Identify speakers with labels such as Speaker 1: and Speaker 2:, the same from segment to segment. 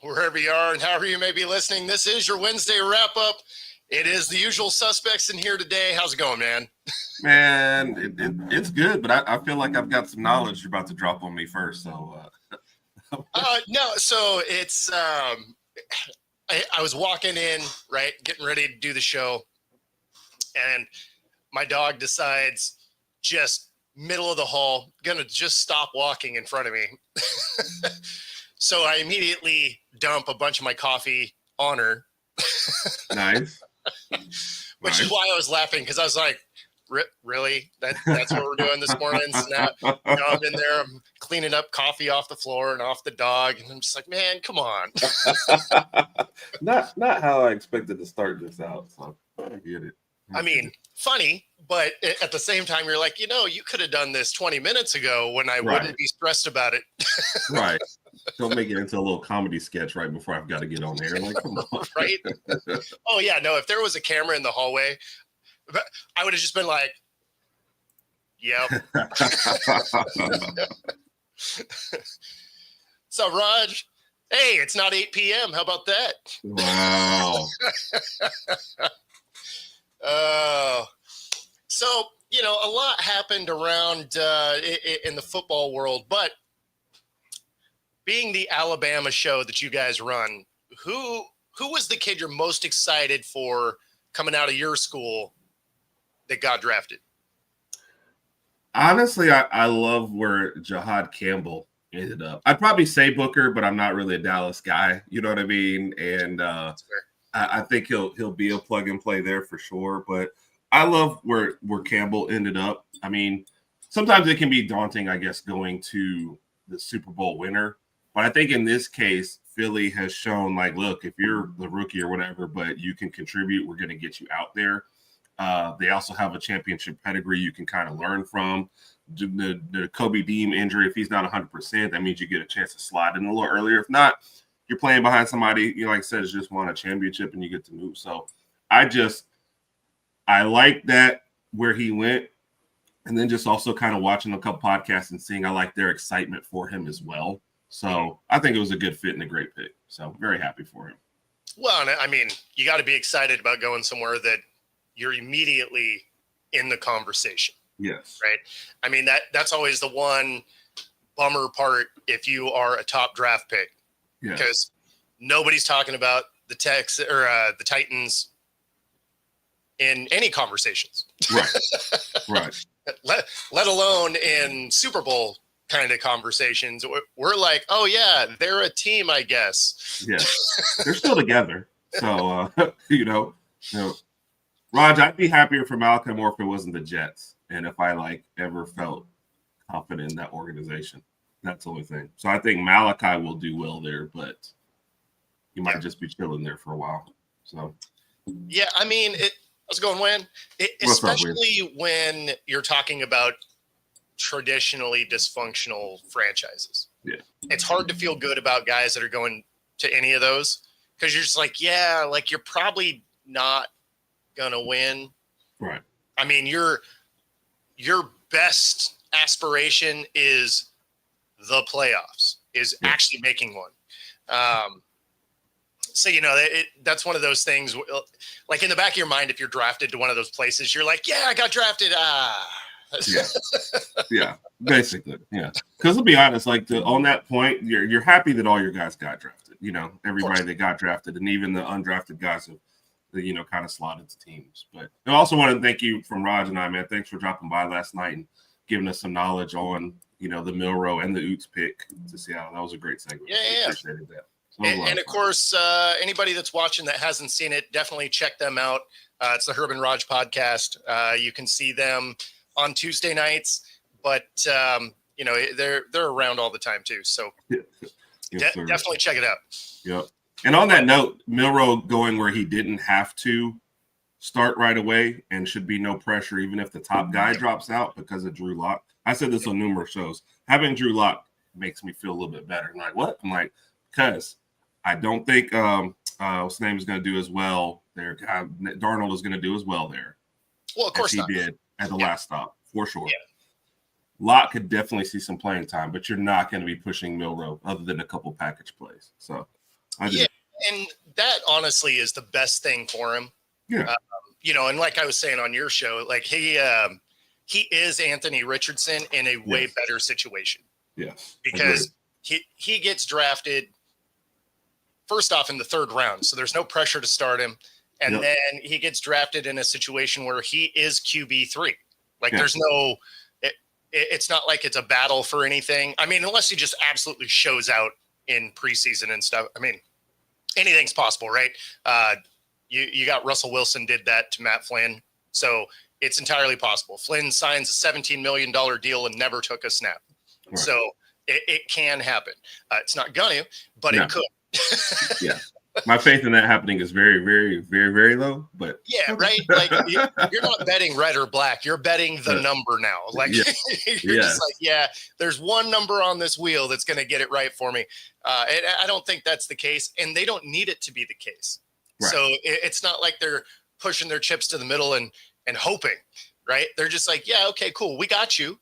Speaker 1: wherever you are and however you may be listening. This is your Wednesday wrap-up. It is the usual suspects in here today. How's it going, man?
Speaker 2: Man, it's good, but I feel like I've got some knowledge you're about to drop on me first. So,
Speaker 1: No, so it's I was walking in, right, getting ready to do the show, and my dog decides just middle of the hall, gonna just stop walking in front of me. So I immediately dump a bunch of my coffee on her.
Speaker 2: nice.
Speaker 1: Which is why I was laughing, because I was like, really? That's what we're doing this morning? So now I'm in there, I'm cleaning up coffee off the floor and off the dog. And I'm just like, man, come on.
Speaker 2: not how I expected to start this out. So I get it.
Speaker 1: I mean, funny, but at the same time, you're like, you could have done this 20 minutes ago when I wouldn't be stressed about it.
Speaker 2: Right. Don't make it into a little comedy sketch right before I've got to get on there. Like, come on.
Speaker 1: Right? Oh, yeah. No, if there was a camera in the hallway, I would have just been like, yep. So, Raj, hey, it's not 8 p.m. How about that?
Speaker 2: Wow.
Speaker 1: So, a lot happened around in the football world, but being the Alabama show that you guys run, who was the kid you're most excited for coming out of your school that got drafted?
Speaker 2: Honestly, I love where Jahad Campbell ended up. I'd probably say Booker, but I'm not really a Dallas guy. You know what I mean? And I think he'll be a plug and play there for sure. But I love where Campbell ended up. I mean, sometimes it can be daunting, I guess, going to the Super Bowl winner. But I think in this case, Philly has shown, like, look, if you're the rookie or whatever, but you can contribute, we're going to get you out there. They also have a championship pedigree you can kind of learn from. The Kobe Dean injury, if he's not 100%, that means you get a chance to slide in a little earlier. If not, you're playing behind somebody, like I said, has just won a championship and you get to move. So I like that where he went. And then just also kind of watching a couple podcasts and seeing, I like their excitement for him as well. So I think it was a good fit and a great pick. So very happy for him.
Speaker 1: Well, I mean, you got to be excited about going somewhere that you're immediately in the conversation.
Speaker 2: Yes.
Speaker 1: Right. I mean, that's always the one bummer part if you are a top draft pick, because nobody's talking about the the Titans in any conversations.
Speaker 2: Right. Right.
Speaker 1: Let alone in Super Bowl kind of conversations. We're like, oh yeah, they're a team, I guess.
Speaker 2: Yeah, they're still together. So Raj, I'd be happier for Malachi Moore if it wasn't the Jets, and if I ever felt confident in that organization. That's the only thing. So I think Malachi will do well there, but he might just be chilling there for a while. So
Speaker 1: yeah, I mean, how's it going, Wayne? Especially when you're talking about traditionally dysfunctional franchises.
Speaker 2: Yeah,
Speaker 1: it's hard to feel good about guys that are going to any of those, because you're just like, you're probably not gonna win.
Speaker 2: Right.
Speaker 1: I mean, your best aspiration is the playoffs, is actually making one. So that's one of those things, like in the back of your mind, if you're drafted to one of those places, you're like, I got drafted.
Speaker 2: Yeah, basically, yeah. Because to be honest, on that point, you're happy that all your guys got drafted. Everybody that got drafted, and even the undrafted guys have, kind of slotted to teams. But I also want to thank you from Raj and I, man. Thanks for dropping by last night and giving us some knowledge on, the Milroe and the Oots pick to Seattle. That was a great segment.
Speaker 1: Yeah.
Speaker 2: Appreciated that.
Speaker 1: And of course, anybody that's watching that hasn't seen it, definitely check them out. It's the Herb and Raj podcast. You can see them on Tuesday nights, but they're around all the time too. So definitely check it out.
Speaker 2: Yep. And on that note, Milroe going where he didn't have to start right away and should be no pressure, even if the top guy drops out because of Drew Lock. I said this on numerous shows. Having Drew Lock makes me feel a little bit better. I'm like, what? I'm like, because I don't think what's his name is going to do as well there. Darnold is going to do as well there.
Speaker 1: Well, of course
Speaker 2: he did at the last stop, for sure.
Speaker 1: Yeah.
Speaker 2: Locke could definitely see some playing time, but you're not going to be pushing Milroe other than a couple package plays. So I do.
Speaker 1: Yeah, and that honestly is the best thing for him.
Speaker 2: Yeah.
Speaker 1: And like I was saying on your show, like he is Anthony Richardson in a way better situation.
Speaker 2: Yes.
Speaker 1: Because he gets drafted first off in the 3rd round, so there's no pressure to start him. And then he gets drafted in a situation where he is QB3. Like there's no, it's not like it's a battle for anything. I mean, unless he just absolutely shows out in preseason and stuff. I mean, anything's possible, right? You got Russell Wilson did that to Matt Flynn. So it's entirely possible. Flynn signs a $17 million deal and never took a snap. Right. So it can happen. It's not gonna, but it could.
Speaker 2: Yeah. My faith in that happening is very, very, very, very low. But
Speaker 1: yeah, right. Like you're not betting red or black. You're betting the number now. Like you're just like, there's one number on this wheel that's going to get it right for me. And I don't think that's the case, and they don't need it to be the case. Right. So it's not like they're pushing their chips to the middle and hoping, right? They're just like, yeah, okay, cool, we got you,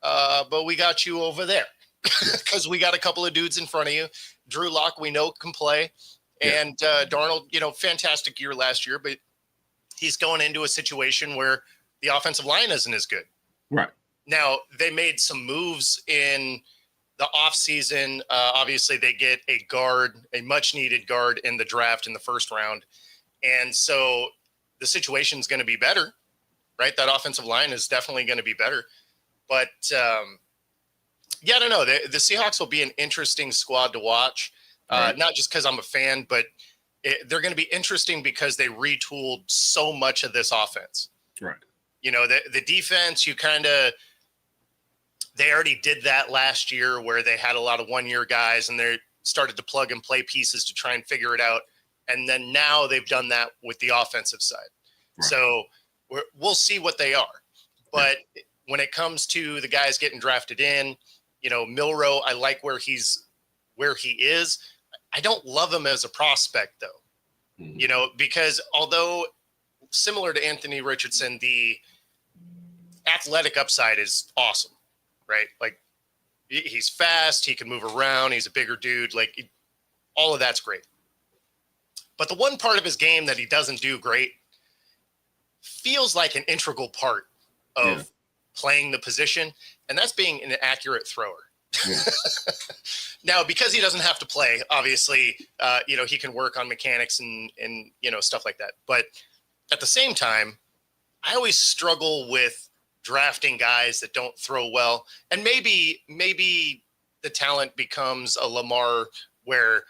Speaker 1: but we got you over there because we got a couple of dudes in front of you. Drew Lock, we know, can play. And Darnold, fantastic year last year, but he's going into a situation where the offensive line isn't as good.
Speaker 2: Right.
Speaker 1: Now, they made some moves in the offseason. Obviously, they get a much-needed guard in the draft in the 1st round. And so the situation is going to be better, right? That offensive line is definitely going to be better. But, I don't know. The Seahawks will be an interesting squad to watch. Right. Not just because I'm a fan, but they're going to be interesting because they retooled so much of this offense.
Speaker 2: Right.
Speaker 1: The defense, they already did that last year where they had a lot of 1-year guys and they started to plug and play pieces to try and figure it out. And then now they've done that with the offensive side. Right. So we'll see what they are. But when it comes to the guys getting drafted in, Milroe, I like where he is. I don't love him as a prospect, though, because although similar to Anthony Richardson, the athletic upside is awesome, right? Like he's fast, he can move around, he's a bigger dude, like all of that's great. But the one part of his game that he doesn't do great feels like an integral part of playing the position, and that's being an accurate thrower. Yeah. Now, because he doesn't have to play, obviously, he can work on mechanics and stuff like that. But at the same time, I always struggle with drafting guys that don't throw well. And maybe the talent becomes a Lamar where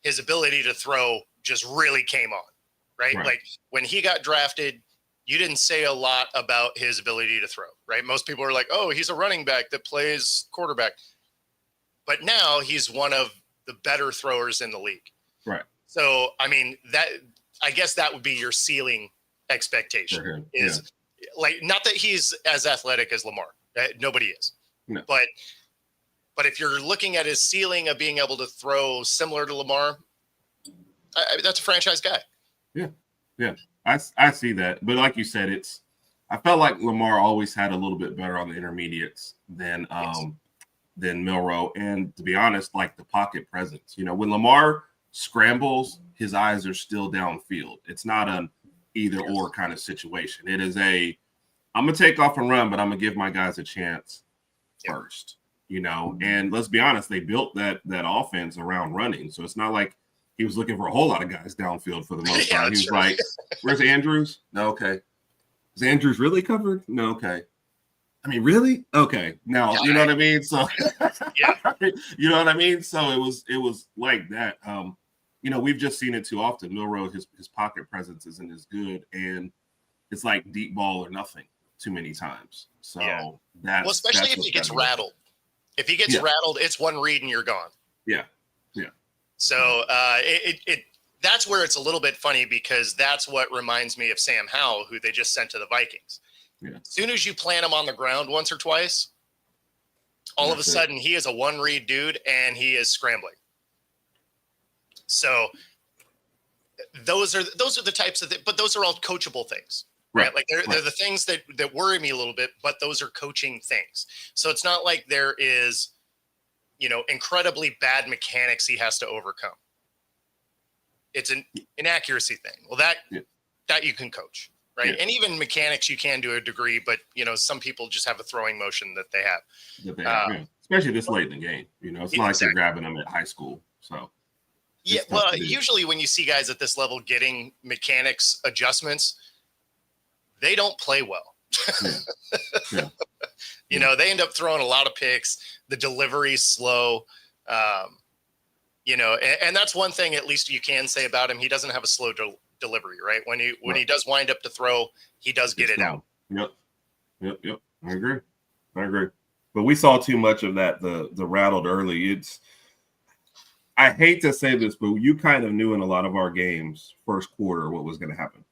Speaker 1: his ability to throw just really came on, right? Like when he got drafted, you didn't say a lot about his ability to throw, right? Most people are like, oh, he's a running back that plays quarterback. But now he's one of the better throwers in the league. Right. So, I mean, I guess that would be your ceiling expectation is like, not that he's as athletic as Lamar. Nobody is. No. But if you're looking at his ceiling of being able to throw similar to Lamar, that's a franchise guy.
Speaker 2: Yeah. Yeah. I see that. But like you said, I felt like Lamar always had a little bit better on the intermediates than Milroe. And to be honest, like the pocket presence, when Lamar scrambles, his eyes are still downfield. It's not an either or kind of situation. It is I'm going to take off and run, but I'm going to give my guys a chance first, and let's be honest, they built that offense around running. So it's not like he was looking for a whole lot of guys downfield for the most part. He was like, where's Andrews? No, okay. Is Andrews really covered? No, okay. I mean, really? Okay. Now, you know what I mean? So, you know what I mean? So it was like that. We've just seen it too often. Milroe, his pocket presence isn't as good, and it's like deep ball or nothing too many times. So
Speaker 1: especially if he gets rattled. If he gets rattled, it's one read and you're gone. Yeah. Yeah. So that's where it's a little bit funny because that's what reminds me of Sam Howell, who they just sent to the Vikings. Yeah. As soon as you plant him on the ground once or twice, all of a sudden he is a one-read dude and he is scrambling. So those are the types of but those are all coachable things, right? Like they're the things that worry me a little bit, but those are coaching things. So it's not like there is, incredibly bad mechanics he has to overcome. it's an inaccuracy thing. Well, that you can coach, right?
Speaker 2: Yeah.
Speaker 1: And even mechanics you can to a degree, but some people just have a throwing motion that they have.
Speaker 2: Especially this late in the game. It's not like you're grabbing them at high school. So
Speaker 1: yeah, well, usually when you see guys at this level getting mechanics adjustments, they don't play well.
Speaker 2: Yeah.
Speaker 1: They end up throwing a lot of picks. The delivery's slow. And that's one thing at least you can say about him. He doesn't have a slow delivery, right? When he does wind up to throw, he does get it out.
Speaker 2: Yep. I agree. But we saw too much of that. The rattled early. I hate to say this, but you kind of knew in a lot of our games, first quarter, what was going to happen.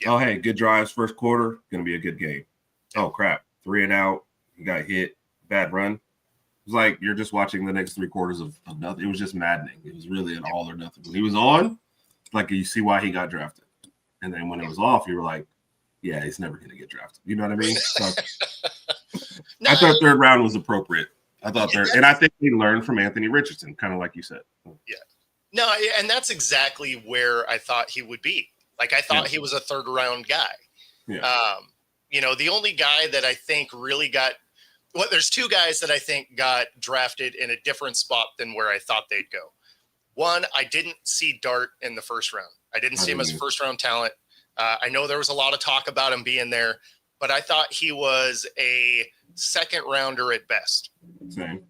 Speaker 2: Yeah. Oh, hey, good drives, first quarter, going to be a good game. Yeah. Oh, crap. 3 and out. You got hit. Bad run. It was like you're just watching the next 3 quarters of nothing. It was just maddening. It was really an all or nothing. When he was on, like you see why he got drafted. And then when it was off, you were like, yeah, he's never going to get drafted. You know what I mean? So, I thought third round was appropriate. And I think he learned from Anthony Richardson, kind of like you said.
Speaker 1: Yeah. No, and that's exactly where I thought he would be. Like, I thought he was a third round guy.
Speaker 2: Yeah.
Speaker 1: The only guy that I think really there's 2 guys that I think got drafted in a different spot than where I thought they'd go. One, I didn't see Dart in the first round. I didn't see him as a first round talent. I know there was a lot of talk about him being there, but I thought he was a second rounder at best.
Speaker 2: Same.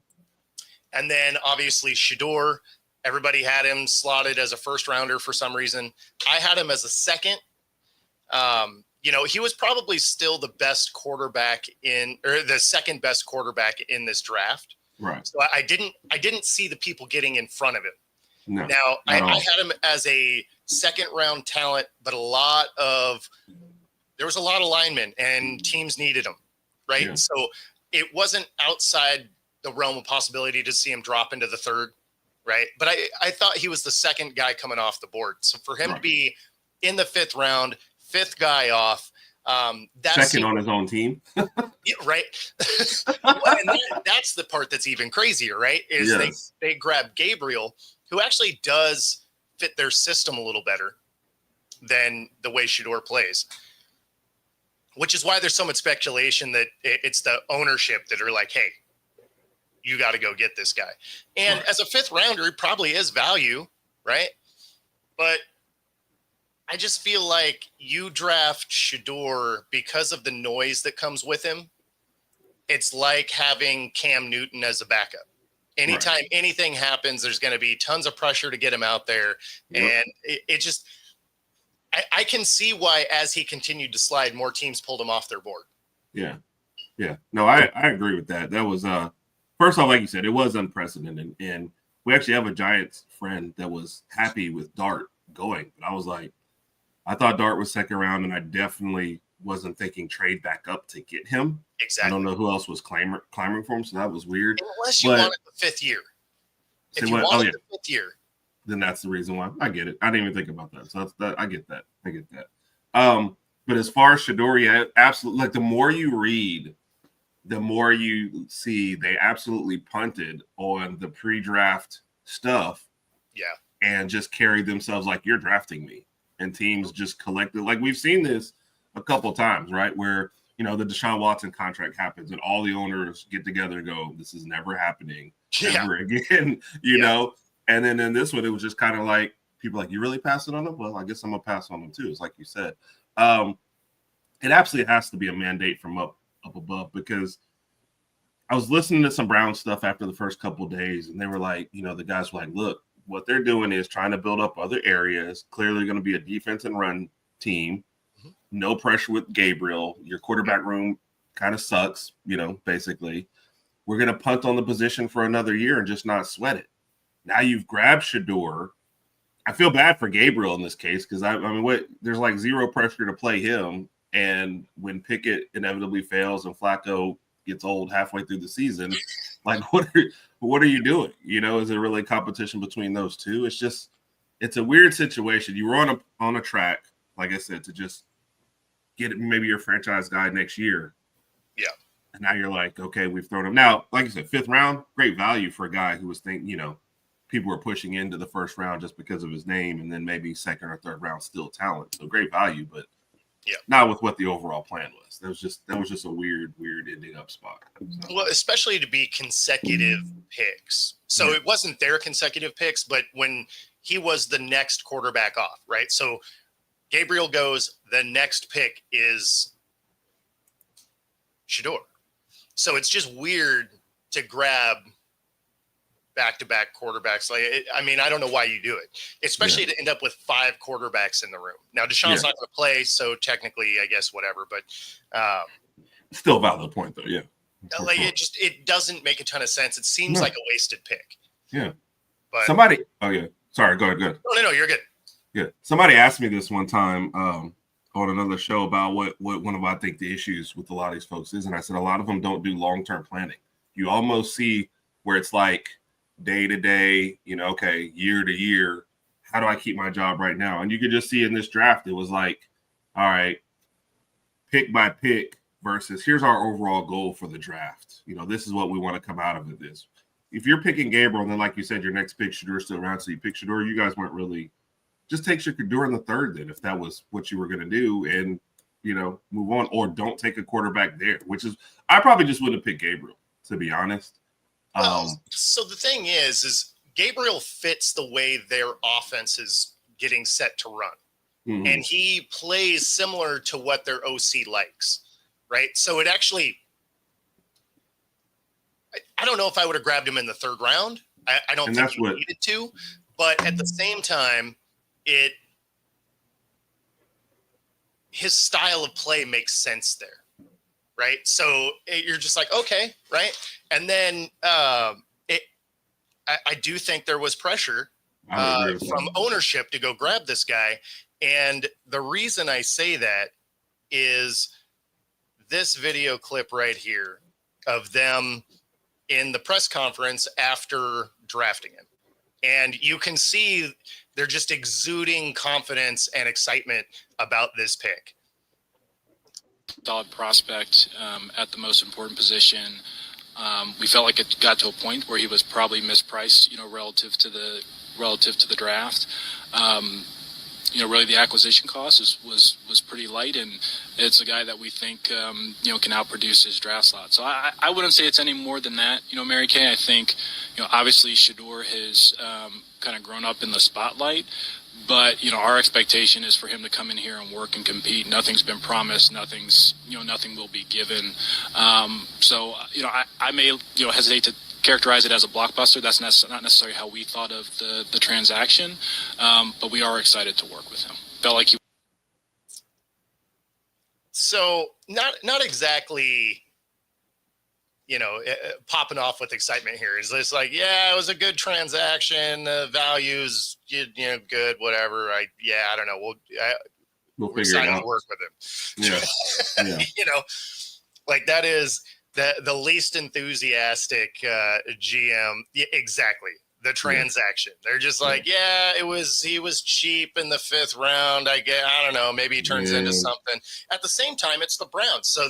Speaker 1: And then obviously Shedeur, everybody had him slotted as a first rounder for some reason. I had him as a second. He was probably still the best quarterback the second best quarterback in this draft.
Speaker 2: Right.
Speaker 1: So I didn't see the people getting in front of him.
Speaker 2: No,
Speaker 1: now I had him as a second round talent, but there was a lot of linemen and teams needed him. Right. Yeah. So it wasn't outside the realm of possibility to see him drop into the third. Right. But I thought he was the second guy coming off the board. So for him to be in the 5th round, 5th guy off,
Speaker 2: second on his own team.
Speaker 1: Right. And that's the part that's even crazier, right? Is they grab Gabriel, who actually does fit their system a little better than the way Shedeur plays. Which is why there's so much speculation that it's the ownership that are like, hey, you got to go get this guy. And as a 5th rounder, he probably is value, right? But I just feel like you draft Shedeur because of the noise that comes with him. It's like having Cam Newton as a backup. Anytime anything happens, there's going to be tons of pressure to get him out there. Yep. And it just – I can see why as he continued to slide, more teams pulled him off their board.
Speaker 2: Yeah. No, I agree with that. That was first off, like you said, it was unprecedented. And we actually have a Giants friend that was happy with Dart going. But I was like, I thought Dart was second round, and I definitely wasn't thinking trade back up to get him.
Speaker 1: Exactly.
Speaker 2: I don't know who else was clamoring for him, so that was weird.
Speaker 1: Unless you wanted the 5th year. If you wanted the 5th year.
Speaker 2: Then that's the reason why. I get it. I didn't even think about that. So I get that. But as far as Shedeur, absolutely. Like, the more you read, the more you see they absolutely punted on the pre-draft stuff.
Speaker 1: Yeah.
Speaker 2: And just carried themselves like, you're drafting me. And teams just collected. Like, we've seen this a couple times, right? Where, the Deshaun Watson contract happens and all the owners get together and go, this is never happening ever again, you know? And then in this one, it was just kind of like, people like, you really passing on them? Well, I guess I'm going to pass on them too. It's like you said. It absolutely has to be a mandate from up above, because I was listening to some Brown stuff after the first couple of days, and they were like, the guys were like, look, what they're doing is trying to build up other areas. Clearly going to be a defense and run team. Mm-hmm. No pressure with Gabriel. Your quarterback room kind of sucks, basically. We're going to punt on the position for another year and just not sweat it. Now you've grabbed Shedeur. I feel bad for Gabriel in this case, because there's like zero pressure to play him. And when Pickett inevitably fails and Flacco gets old halfway through the season, like, what are you doing? Is it really competition between those two? It's a weird situation. You were on a track, like I said, to just get maybe your franchise guy next year.
Speaker 1: Yeah.
Speaker 2: And now you're like, okay, we've thrown him. Now, like I said, 5th round, great value for a guy who was thinking, people were pushing into the first round just because of his name, and then maybe second or third round still talent. So great value, but not with what the overall plan was. That was just a weird ending up spot. So.
Speaker 1: Well, especially to be consecutive picks. So it wasn't their consecutive picks, but when he was the next quarterback off, right? So Gabriel goes, the next pick is Shedeur. So it's just weird to grab back-to-back quarterbacks. I don't know why you do it, especially to end up with 5 quarterbacks in the room. Now, Deshaun's not going to play, so technically, I guess, whatever. But
Speaker 2: still valid point, though, yeah.
Speaker 1: It doesn't make a ton of sense. It seems like a wasted pick.
Speaker 2: Yeah.
Speaker 1: But
Speaker 2: somebody – oh, yeah. Sorry, go ahead.
Speaker 1: No, you're good.
Speaker 2: Yeah. Somebody asked me this one time on another show about what one of, I think, the issues with a lot of these folks is, and I said a lot of them don't do long-term planning. You almost see where it's like – day to day, okay, year to year, how do I keep my job right now? And you could just see in this draft, it was like, all right, pick by pick versus here's our overall goal for the draft. This is what we want to come out of it. This, if you're picking Gabriel, and then like you said, your next pick Shedeur still around, so you pick Shedeur, you guys weren't really just take Shedeur in the third then if that was what you were going to do, and move on, or don't take a quarterback there, which is I probably just wouldn't have picked Gabriel, to be honest.
Speaker 1: Well, so the thing is Gabriel fits the way their offense is getting set to run. Mm-hmm. And he plays similar to what their OC likes, right? So it actually, I don't know if I would have grabbed him in the third round. I don't think he needed to. But at the same time, his style of play makes sense there. Right. So you're just like, okay. Right. And then I do think there was pressure from ownership to go grab this guy. And the reason I say that is this video clip right here of them in the press conference after drafting him. And you can see they're just exuding confidence and excitement about this pick.
Speaker 3: Solid prospect at the most important position. We felt like it got to a point where he was probably mispriced, relative to the draft. Really the acquisition cost was pretty light, and it's a guy that we think can outproduce his draft slot. So I wouldn't say it's any more than that. Mary Kay, I think obviously Shedeur has kind of grown up in the spotlight. But, our expectation is for him to come in here and work and compete. Nothing's been promised. Nothing will be given. So, I may, hesitate to characterize it as a blockbuster. That's not necessarily how we thought of the transaction. But we are excited to work with him. Felt like he.
Speaker 1: So not exactly, popping off with excitement here. Is this like, yeah, it was a good transaction. Values, good, whatever. I don't know. We're excited to work with him.
Speaker 2: Yeah.
Speaker 1: Like that is the least enthusiastic GM. Yeah, exactly. The transaction. They're just like, he was cheap in the 5th round. I don't know. Maybe he turns into something. At the same time, it's the Browns. So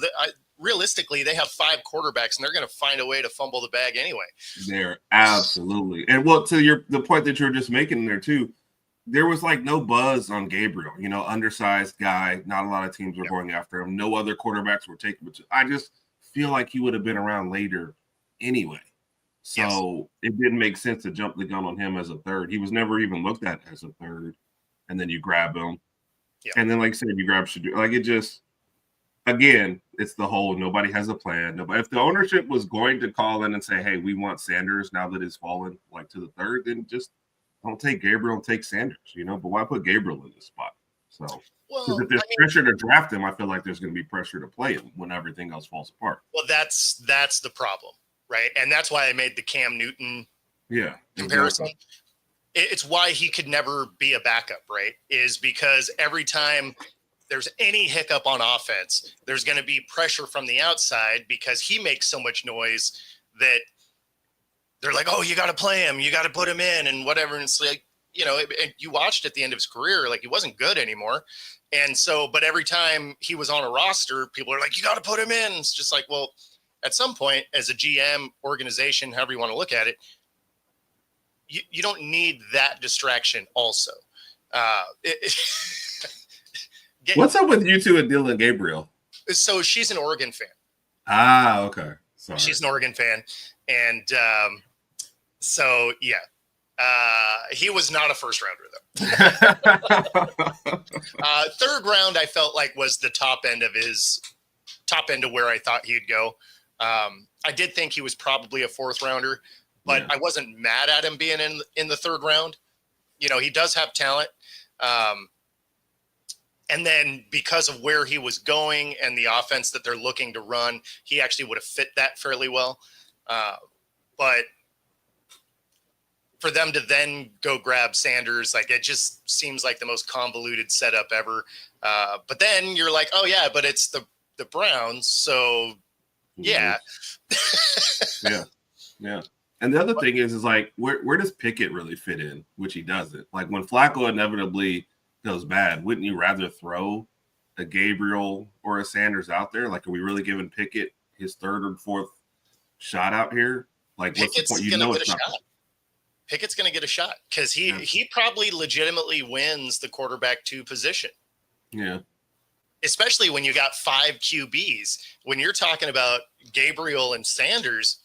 Speaker 1: realistically, they have 5 quarterbacks, and they're going to find a way to fumble the bag anyway.
Speaker 2: They're absolutely. And to the point that you're just making there too, there was like no buzz on Gabriel, undersized guy. Not a lot of teams were going after him. No other quarterbacks were taking him. I just feel like he would have been around later anyway. So it didn't make sense to jump the gun on him as a third. He was never even looked at as a third. And then you grab him. Yeah. And then, like I said, you grab Shedeur. Like it just, again, it's the whole nobody has a plan. If the ownership was going to call in and say, hey, we want Sanders now that it's fallen like to the third, then just don't take Gabriel and take Sanders, But why put Gabriel in this spot? So because if there's pressure to draft him, I feel like there's going to be pressure to play him when everything else falls apart.
Speaker 1: Well, that's the problem. Right. And that's why I made the Cam Newton comparison. Exactly. It's why he could never be a backup, right? Is because every time there's any hiccup on offense, there's going to be pressure from the outside because he makes so much noise that they're like, oh, you got to play him. You got to put him in and whatever. And it's like, you watched at the end of his career, like he wasn't good anymore. And so, but every time he was on a roster, people are like, you got to put him in. It's just like, well, at some point, as a GM organization, however you want to look at it, you don't need that distraction also.
Speaker 2: What's up with you two and Dylan Gabriel?
Speaker 1: So she's an Oregon fan.
Speaker 2: Ah, okay. Sorry.
Speaker 1: She's an Oregon fan. And so, yeah. He was not a first rounder, though. Third round, I felt like was the top end of where I thought he'd go. I did think he was probably a fourth rounder, but I wasn't mad at him being in the third round. You know, he does have talent. And then because of where he was going and the offense that they're looking to run, he actually would have fit that fairly well. But for them to then go grab Sanders, like it just seems like the most convoluted setup ever. But then you're like, oh yeah, but it's the Browns. So yeah.
Speaker 2: Yeah. And the other thing is like, where does Pickett really fit in? Which he doesn't. Like when Flacco inevitably goes bad, wouldn't you rather throw a Gabriel or a Sanders out there? Like, are we really giving Pickett his third or fourth shot out here? Like,
Speaker 1: Pickett's
Speaker 2: what's the point? You know it's not.
Speaker 1: Pickett's going to get a shot because he probably legitimately wins the quarterback 2 position.
Speaker 2: Yeah.
Speaker 1: Especially when you got 5 QBs. When you're talking about Gabriel and Sanders,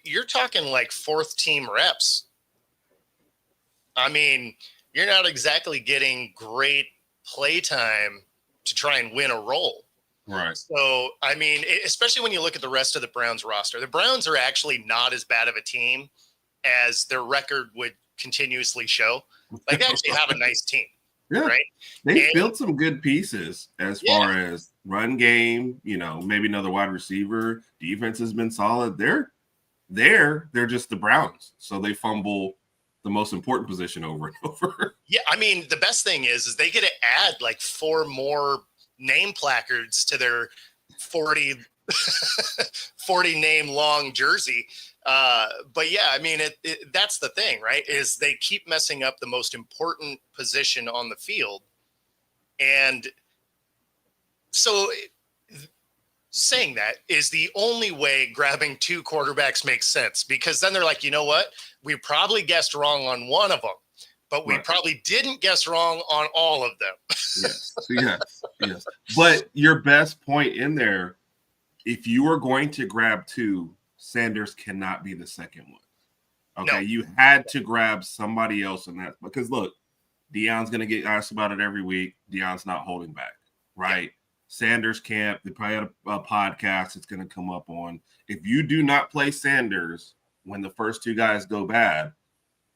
Speaker 1: you're talking like 4th team reps. I mean, you're not exactly getting great play time to try and win a role.
Speaker 2: Right.
Speaker 1: So, I mean, especially when you look at the rest of the Browns roster, the Browns are actually not as bad of a team as their record would continuously show. Like, they actually have a nice team.
Speaker 2: Yeah.
Speaker 1: Right.
Speaker 2: They've built some good pieces as far as run game, you know, maybe another wide receiver. Defense has been solid. They're just the Browns. So they fumble the most important position over and over.
Speaker 1: Yeah, I mean, the best thing is they get to add like 4 more name placards to their 40 name long jersey. But yeah, I mean, that's the thing, right? Is they keep messing up the most important position on the field. And so saying that is the only way grabbing 2 quarterbacks makes sense, because then they're like, you know what? We probably guessed wrong on one of them, but we probably didn't guess wrong on all of them.
Speaker 2: Yes. But your best point in there, if you are going to grab 2, Sanders cannot be the second one. Okay, you had to grab somebody else in that, because look, Deion's going to get asked about it every week. Deion's not holding back, right? Yeah. Sanders camp, they probably had a podcast it's going to come up on. If you do not play Sanders when the first 2 guys go bad,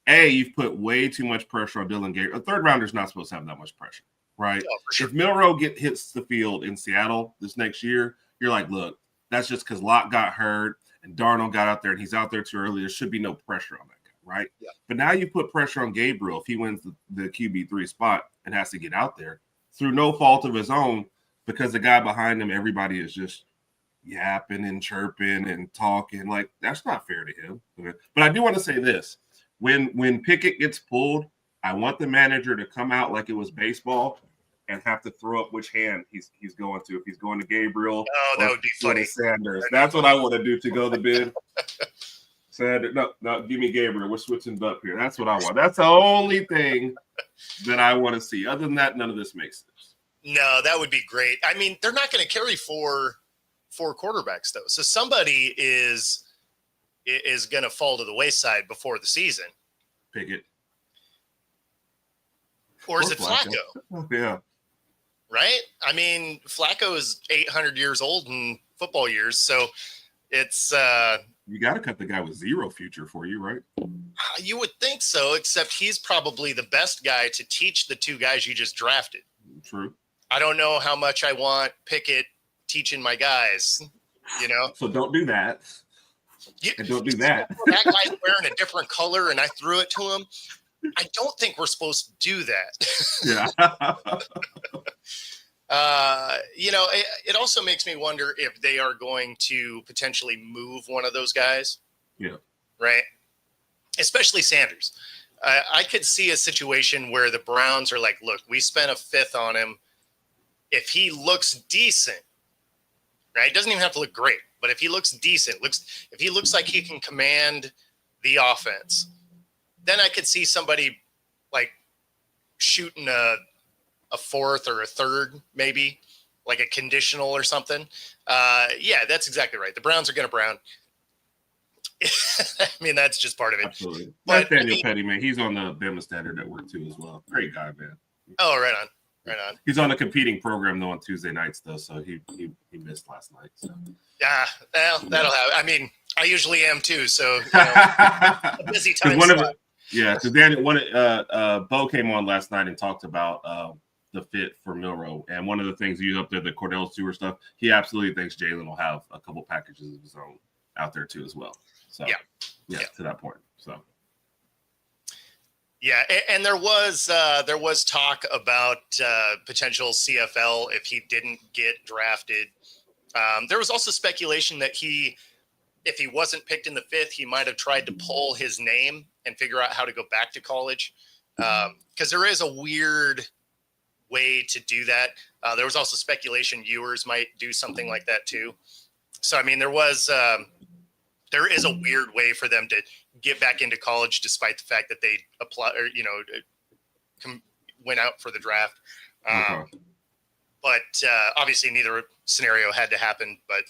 Speaker 2: you've put way too much pressure on Dylan Gabriel. A third rounder's not supposed to have that much pressure, right?
Speaker 1: No, for sure.
Speaker 2: If Milroe hits the field in Seattle this next year, you're like, look, that's just because Locke got hurt and Darnold got out there and he's out there too early. There should be no pressure on that guy, right?
Speaker 1: Yeah.
Speaker 2: But now you put pressure on Gabriel if he wins the QB3 spot and has to get out there through no fault of his own, because the guy behind him, everybody is just yapping and chirping and talking. Like, that's not fair to him. But I do want to say this. When Pickett gets pulled, I want the manager to come out like it was baseball and have to throw up which hand he's going to. If he's going to Gabriel,
Speaker 1: that would be funny.
Speaker 2: Sanders. That's what I want to do to go the bid. Sanders, no, give me Gabriel. We're switching up here. That's what I want. That's the only thing that I want to see. Other than that, none of this makes sense.
Speaker 1: No, that would be great. I mean, they're not going to carry four quarterbacks though, so somebody is going to fall to the wayside before the season.
Speaker 2: Pickett,
Speaker 1: or is it Flacco?
Speaker 2: Yeah.
Speaker 1: Right? I mean, Flacco is 800 years old in football years, so it's
Speaker 2: you got to cut the guy with 0 future for you, right?
Speaker 1: You would think so, except he's probably the best guy to teach the 2 guys you just drafted.
Speaker 2: True.
Speaker 1: I don't know how much I want Pickett teaching my guys, you know?
Speaker 2: So don't do that. And don't do that.
Speaker 1: That guy's wearing a different color and I threw it to him. I don't think we're supposed to do that.
Speaker 2: Yeah.
Speaker 1: You know, it also makes me wonder if they are going to potentially move one of those guys.
Speaker 2: Yeah.
Speaker 1: Right? Especially Sanders. I could see a situation where the Browns are like, look, we spent a 5th on him. If he looks decent, right? It doesn't even have to look great, but if he looks decent, if he looks like he can command the offense, then I could see somebody like shooting a fourth or a third, maybe like a conditional or something. Yeah, that's exactly right. The Browns are going to Brown. I mean, that's just part of it.
Speaker 2: Absolutely.
Speaker 1: But,
Speaker 2: That's Daniel Petty, man. He's on the Bama Standard Network too as well. Great guy, man.
Speaker 1: Oh, right on.
Speaker 2: He's on a competing program though on Tuesday nights though, so he missed last night. So
Speaker 1: Yeah, well, that'll happen. I mean, I usually am too, so a busy time slot.
Speaker 2: Because Daniel, Bo came on last night and talked about the fit for Milroe, and one of the things you up there, the Cordell Stewart stuff, he absolutely thinks Jalen will have a couple packages of his own out there too as well. So yeah, to that point. So.
Speaker 1: Yeah, and there was talk about potential CFL if he didn't get drafted. There was also speculation that if he wasn't picked in the 5th, he might have tried to pull his name and figure out how to go back to college, because there is a weird way to do that. There was also speculation Ewers might do something like that too. So I mean, there is a weird way for them to get back into college, despite the fact that they apply or went out for the draft. But obviously, neither scenario had to happen. But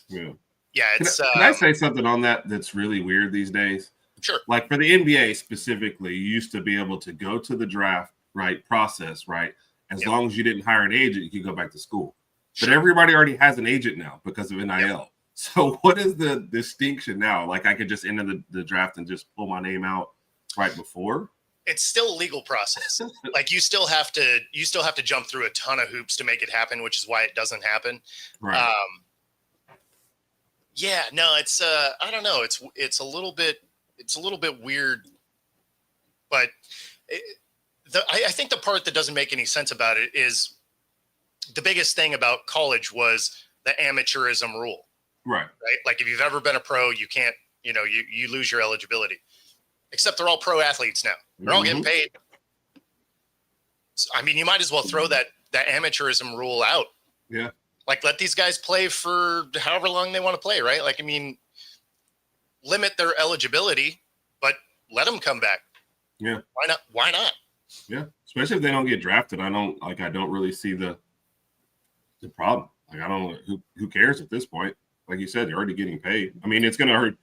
Speaker 1: yeah, it's.
Speaker 2: Can I say something on that that's really weird these days?
Speaker 1: Sure.
Speaker 2: Like for the NBA specifically, you used to be able to go to the draft process, right? As long as you didn't hire an agent, you could go back to school. But everybody already has an agent now because of NIL. Yep. So what is the distinction now? Like I could just enter the draft and just pull my name out right before?
Speaker 1: It's still a legal process. Like you still have to jump through a ton of hoops to make it happen, which is why it doesn't happen.
Speaker 2: Right.
Speaker 1: Yeah, no, it's I don't know. It's a little bit weird, but I think the part that doesn't make any sense about it is the biggest thing about college was the amateurism rule.
Speaker 2: Right.
Speaker 1: Like if you've ever been a pro, you can't, you lose your eligibility. Except they're all pro athletes now. They're all getting paid. So, I mean, you might as well throw that amateurism rule out.
Speaker 2: Yeah.
Speaker 1: Like let these guys play for however long they want to play, right? Like, I mean, limit their eligibility, but let them come back.
Speaker 2: Yeah.
Speaker 1: Why not?
Speaker 2: Yeah. Especially if they don't get drafted. I don't really see the problem. Like, I don't know who cares at this point. Like you said, you're already getting paid. I mean, it's going to hurt,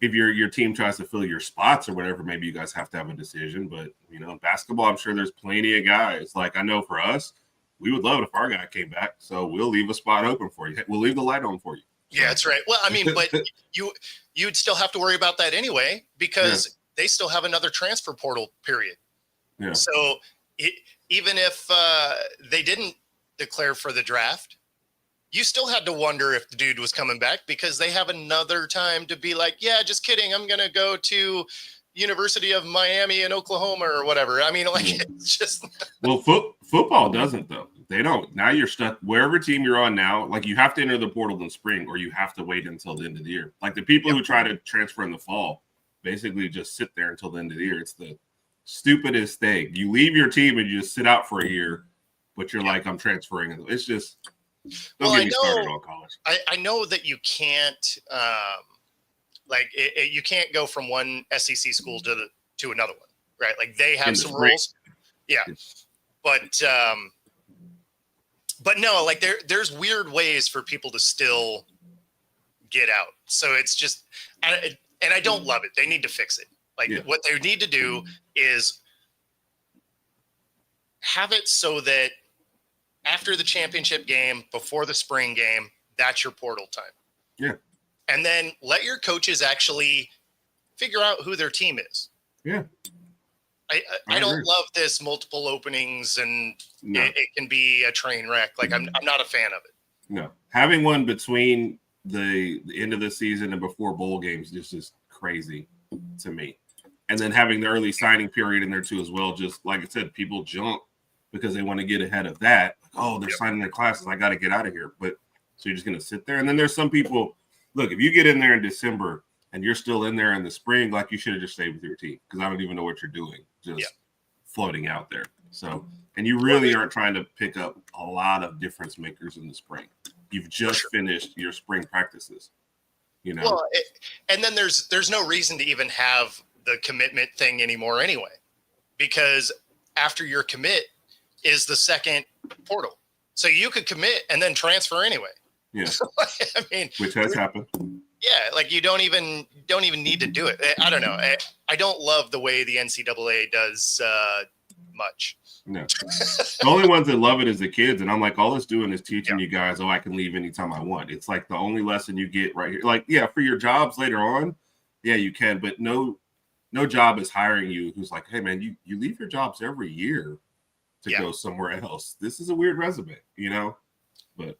Speaker 2: if your team tries to fill your spots or whatever, maybe you guys have to have a decision. But, in basketball, I'm sure there's plenty of guys. Like, I know for us, we would love it if our guy came back. So we'll leave a spot open for you. We'll leave the light on for you.
Speaker 1: Yeah, that's right. Well, I mean, but you'd still have to worry about that anyway because they still have another transfer portal period.
Speaker 2: Yeah.
Speaker 1: So even if they didn't declare for the draft, you still had to wonder if the dude was coming back because they have another time to be like, yeah, just kidding. I'm going to go to University of Miami in Oklahoma or whatever. I mean, like, it's just.
Speaker 2: Well, football doesn't, though. They don't. Now you're stuck wherever team you're on now. Like, you have to enter the portal in spring or you have to wait until the end of the year. Like, the people who try to transfer in the fall basically just sit there until the end of the year. It's the stupidest thing. You leave your team and you just sit out for a year, but you're like, I'm transferring. It's just. Don't get me started on college.
Speaker 1: I know that you can't, you can't go from one SEC school to another one, right? Like they have some rules, yeah. But no, like there's weird ways for people to still get out. So it's just, and I don't love it. They need to fix it. Like what they need to do is have it so that after the championship game, before the spring game, that's your portal time.
Speaker 2: Yeah.
Speaker 1: And then let your coaches actually figure out who their team is.
Speaker 2: Yeah.
Speaker 1: I don't love this multiple openings and it can be a train wreck. Like I'm not a fan of it.
Speaker 2: No. Having one between the end of the season and before bowl games just is crazy to me. And then having the early signing period in there too as well. Just like I said, people jump because they want to get ahead of that. Oh, they're signing their classes. I got to get out of here. But so you're just going to sit there. And then there's some people, look, if you get in there in December and you're still in there in the spring, like you should have just stayed with your team because I don't even know what you're doing, just floating out there. So, and you really aren't trying to pick up a lot of difference makers in the spring. You've just finished your spring practices. You know,
Speaker 1: Well, and then there's no reason to even have the commitment thing anymore anyway, because after your commit is the second portal, so you could commit and then transfer anyway.
Speaker 2: Yeah,
Speaker 1: I mean,
Speaker 2: which has happened.
Speaker 1: yeah, like you don't even need to do it. I don't know. I don't love the way the NCAA does much.
Speaker 2: No, the only ones that love it is the kids, and I'm like, all it's doing is teaching you guys, oh, I can leave anytime I want. It's like the only lesson you get right here. Like, yeah, for your jobs later on, yeah, you can, but no job is hiring you who's like, hey man, you leave your jobs every year to go somewhere else. This is a weird resume, you know. But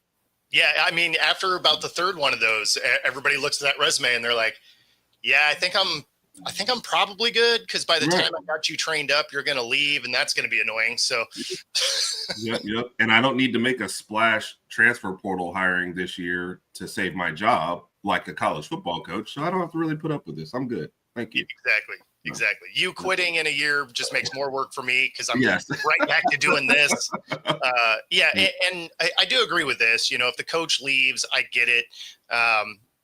Speaker 1: yeah, I mean, after about the third one of those, everybody looks at that resume and they're like, yeah, I think I'm probably good, because by the time I got you trained up, you're going to leave, and that's going to be annoying. So,
Speaker 2: yep. And I don't need to make a splash transfer portal hiring this year to save my job like a college football coach. So I don't have to really put up with this. I'm good. Thank you.
Speaker 1: Exactly. You quitting in a year just makes more work for me, because I'm right back to doing this. And I do agree with this. You know, if the coach leaves, I get it.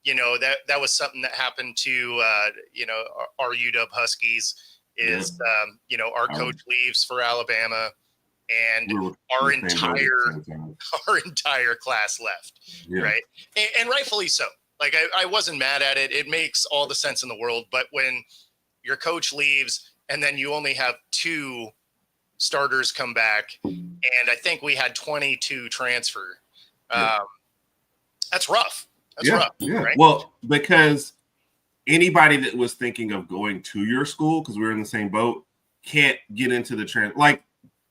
Speaker 1: You know, that was something that happened to, you know, our UW Huskies is, you know, our coach leaves for Alabama, and our entire class left. Right. And rightfully so. Like, I wasn't mad at it. It makes all the sense in the world. But when your coach leaves and then you only have 2 starters come back, and I think we had 22 transfer, that's rough. That's rough, right?
Speaker 2: Well, because anybody that was thinking of going to your school, because we were in the same boat, can't get into the like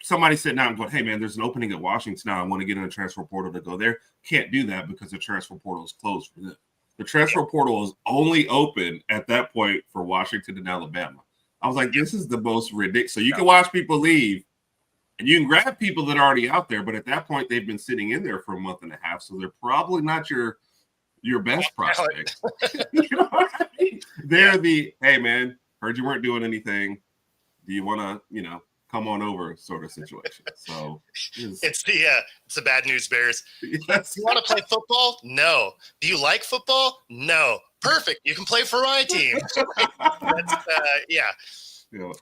Speaker 2: somebody sitting down and going, hey man, there's an opening at Washington now, I want to get in the transfer portal to go there. Can't do that because the transfer portal is closed for them. The transfer portal is only open at that point for Washington and Alabama. I was like, this is the most ridiculous. So you can watch people leave, and you can grab people that are already out there, but at that point they've been sitting in there for a month and a half, so they're probably not your best prospect. You know what I mean? They're the, hey man, heard you weren't doing anything. Do you want to, you know, come on over sort of situation? So
Speaker 1: it's the bad news bears.
Speaker 2: Yes.
Speaker 1: You want to play football? No. Do you like football? No. Perfect. You can play for my team. That's,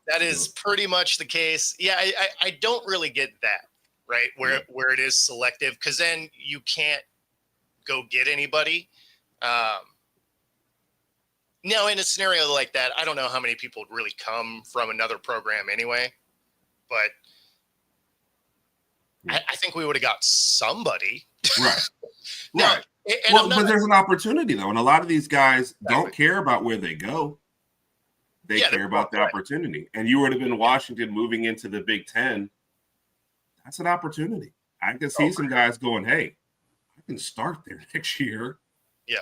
Speaker 1: that is pretty much the case. Yeah, I don't really get that, right? Where it is selective, because then you can't go get anybody. Now, in a scenario like that, I don't know how many people would really come from another program anyway, but I think we would have got somebody.
Speaker 2: Right.
Speaker 1: Now,
Speaker 2: right. But there's an opportunity, though, and a lot of these guys don't care about where they go. They care about the opportunity. And you would have been Washington moving into the Big Ten. That's an opportunity. I can see some guys going, hey, I can start there next year.
Speaker 1: Yeah.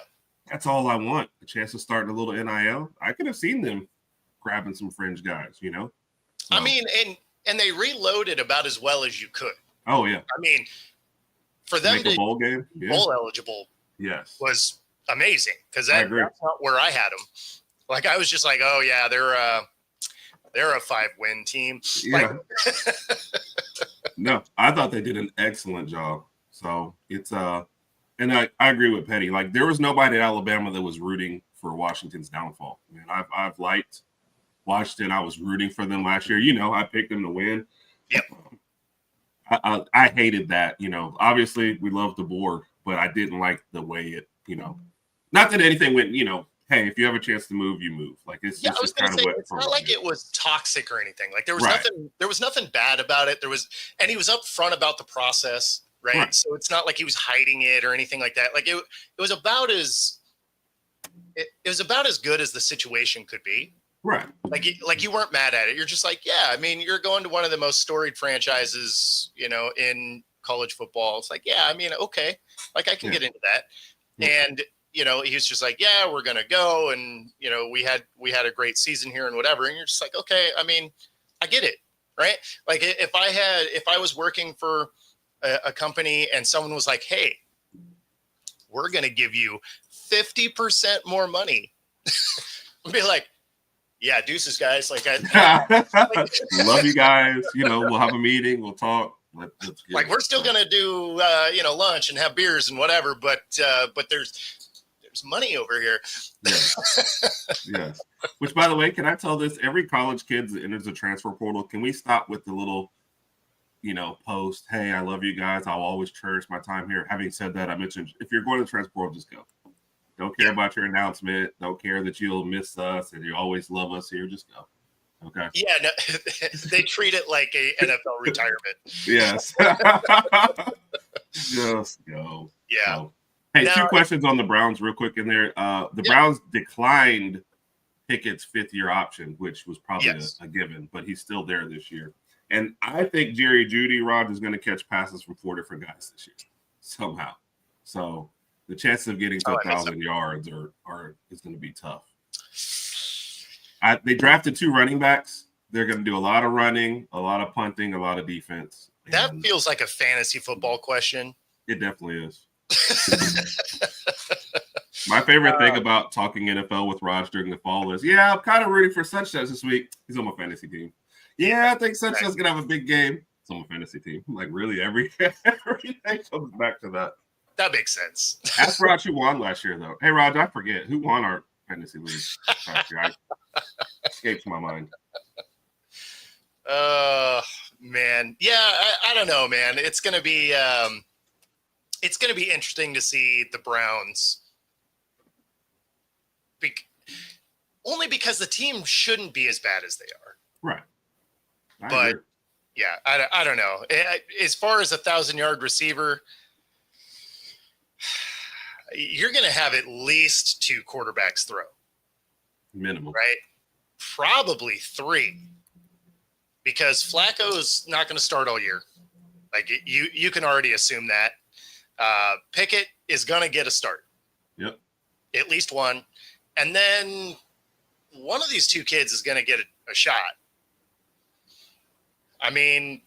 Speaker 2: That's all I want. A chance to start a little NIL. I could have seen them grabbing some fringe guys, you know? So.
Speaker 1: I mean, and they reloaded about as well as you could.
Speaker 2: Oh, yeah.
Speaker 1: I mean, for them
Speaker 2: to make a bowl game,
Speaker 1: bowl eligible, was amazing, because that's not where I had them. Like, I was just like, oh yeah, they're a 5-win team.
Speaker 2: Yeah. No, I thought they did an excellent job. So it's and I agree with Petty. Like, there was nobody at Alabama that was rooting for Washington's downfall. Man, I've liked Washington. I was rooting for them last year. You know, I picked them to win.
Speaker 1: Yep.
Speaker 2: I hated that. You know, obviously we love DeBoer, but I didn't like the way it. You know, not that anything went. You know, hey, if you have a chance to move, you move. Like, it's just kind of what.
Speaker 1: It's not like it was toxic or anything. Like, there was nothing. There was nothing bad about it. And he was upfront about the process. Right. So it's not like he was hiding it or anything like that. Like, it was about as good as the situation could be.
Speaker 2: Right.
Speaker 1: Like you weren't mad at it. You're just like, yeah, I mean, you're going to one of the most storied franchises, you know, in college football. It's like, yeah, I mean, okay, like, I can get into that. Yeah. And, you know, he was just like, yeah, we're going to go. And, you know, we had a great season here and whatever. And you're just like, okay, I mean, I get it. Right. Like, if I was working for a company and someone was like, hey, we're going to give you 50% more money, I'd be like, yeah, deuces, guys. Like,
Speaker 2: love you guys. You know, we'll have a meeting. We'll talk. Let's
Speaker 1: we're still going to do, you know, lunch and have beers and whatever. But there's There's money over here.
Speaker 2: Yes. Yes. Which, by the way, can I tell this? Every college kid that enters the transfer portal, can we stop with the little, post, hey, I love you guys. I'll always cherish my time here. Having said that, I mentioned if you're going to transfer portal, just go. Don't care about your announcement. Don't care that you'll miss us and you always love us here. Just go. Okay.
Speaker 1: Yeah, no, they treat it like a NFL retirement.
Speaker 2: Yes. Just go.
Speaker 1: Yeah.
Speaker 2: So, hey,
Speaker 1: Now,
Speaker 2: 2 questions on the Browns real quick in there. The Browns declined Pickett's 5th-year option, which was probably a given, but he's still there this year. And I think Jerry Jeudy, Rod, is going to catch passes from 4 different guys this year somehow. So the chances of getting to 1,000 yards is going to be tough. They drafted 2 running backs. They're going to do a lot of running, a lot of punting, a lot of defense.
Speaker 1: That feels like a fantasy football question.
Speaker 2: It definitely is. My favorite thing about talking NFL with Raj during the fall is, I'm kind of rooting for Sanchez this week. He's on my fantasy team. Yeah, I think Sanchez is going to have a big game. It's on my fantasy team. Like, really, everything comes back to that.
Speaker 1: That makes sense.
Speaker 2: Ask Raj who won last year, though. Hey, Raj, I forget. Who won our fantasy league last year? Escapes my mind.
Speaker 1: Man. Yeah, I don't know, man. It's going to be interesting to see the Browns. Only because the team shouldn't be as bad as they are.
Speaker 2: Right.
Speaker 1: I agree. Yeah, I don't know. As far as 1,000-yard receiver, you're going to have at least 2 quarterbacks throw.
Speaker 2: Minimum.
Speaker 1: Right? Probably 3. Because Flacco's not going to start all year. Like, you can already assume that. Pickett is going to get a start.
Speaker 2: Yep.
Speaker 1: At least one. And then one of these 2 kids is going to get a shot. I mean,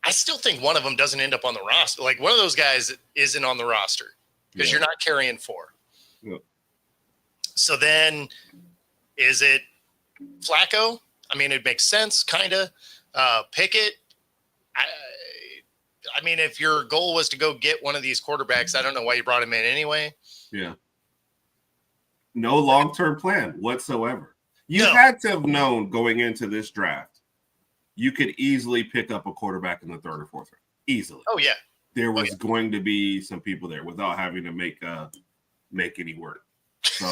Speaker 1: I still think one of them doesn't end up on the roster. Like, one of those guys isn't on the roster because you're not carrying 4.
Speaker 2: Yep.
Speaker 1: So then is it Flacco? I mean, it makes sense, kind of. Pickett. I mean, if your goal was to go get one of these quarterbacks, I don't know why you brought him in anyway.
Speaker 2: Yeah. No long-term plan whatsoever. You had to have known going into this draft, you could easily pick up a quarterback in the 3rd or 4th round. Easily.
Speaker 1: Oh, yeah.
Speaker 2: There was going to be some people there without having to make any work. So,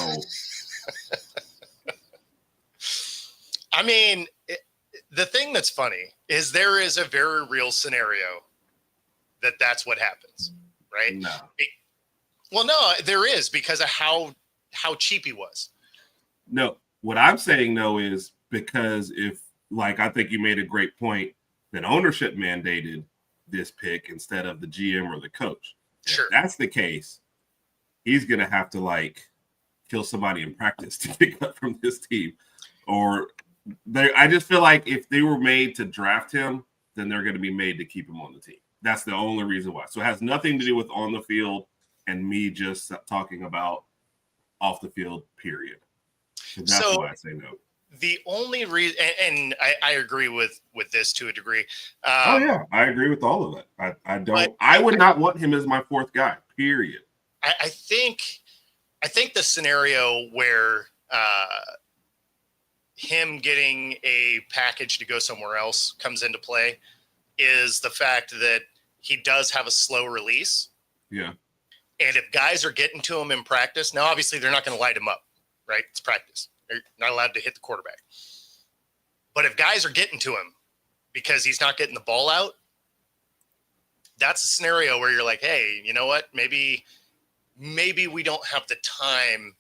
Speaker 1: I mean, the thing that's funny is there is a very real scenario that's what happens, right?
Speaker 2: No.
Speaker 1: Well, no, there is because of how cheap he was.
Speaker 2: No, what I'm saying no is because I think you made a great point that ownership mandated this pick instead of the GM or the coach.
Speaker 1: Sure.
Speaker 2: If that's the case, he's going to have to kill somebody in practice to pick up from this team. Or I just feel like if they were made to draft him, then they're going to be made to keep him on the team. That's the only reason why. So it has nothing to do with on the field and me just talking about off the field, period. So that's why I say no.
Speaker 1: The only reason, and I agree with this to a degree.
Speaker 2: I agree with all of that. I would not want him as my 4th guy, period.
Speaker 1: I think the scenario where him getting a package to go somewhere else comes into play is the fact that he does have a slow release.
Speaker 2: Yeah.
Speaker 1: And if guys are getting to him in practice, now obviously they're not going to light him up, right? It's practice. They're not allowed to hit the quarterback. But if guys are getting to him because he's not getting the ball out, that's a scenario where you're like, hey, you know what? Maybe we don't have the time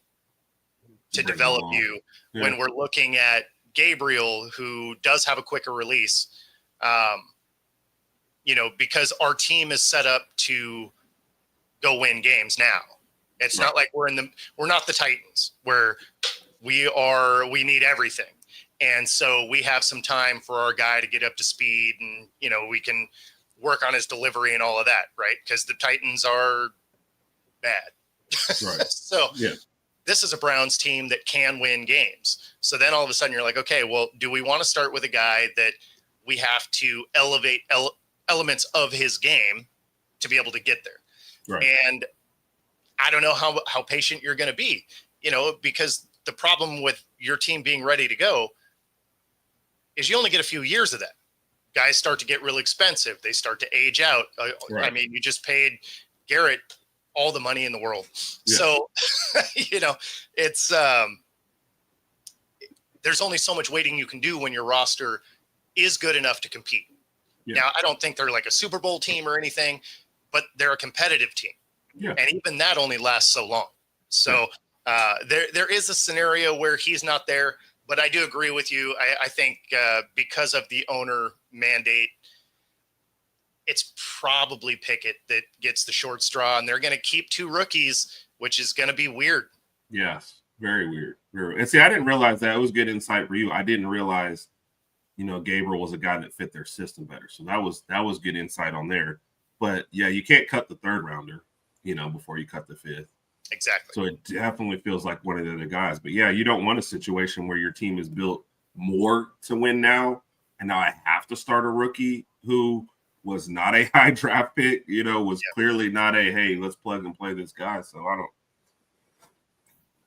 Speaker 1: to develop you when we're looking at Gabriel, who does have a quicker release, because our team is set up to go win games now. It's not like we're not the Titans where we need everything. And so we have some time for our guy to get up to speed and, we can work on his delivery and all of that, right? Because the Titans are bad.
Speaker 2: Right.
Speaker 1: So this is a Browns team that can win games. So then all of a sudden you're like, okay, well, do we want to start with a guy that we have to elevate elements of his game to be able to get there?
Speaker 2: Right.
Speaker 1: And I don't know how patient you're going to be, because the problem with your team being ready to go is you only get a few years of that. Guys start to get real expensive. They start to age out.
Speaker 2: Right.
Speaker 1: I mean, you just paid Garrett all the money in the world. Yeah. So, it's there's only so much waiting you can do when your roster is good enough to compete. Yeah. Now, I don't think they're like a Super Bowl team or anything, but they're a competitive team.
Speaker 2: Yeah.
Speaker 1: And even that only lasts so long. So there is a scenario where he's not there, but I do agree with you. I think because of the owner mandate, it's probably Pickett that gets the short straw, and they're going to keep 2 rookies, which is going to be weird.
Speaker 2: Yes, very weird. And see, I didn't realize that. It was good insight for you. I didn't realize, Gabriel was a guy that fit their system better. So that was good insight on there. But yeah, you can't cut the 3rd rounder, before you cut the 5th.
Speaker 1: Exactly.
Speaker 2: So it definitely feels like one of the other guys. But yeah, you don't want a situation where your team is built more to win now, and now I have to start a rookie who was not a high draft pick, was clearly not a, hey, let's plug and play this guy. So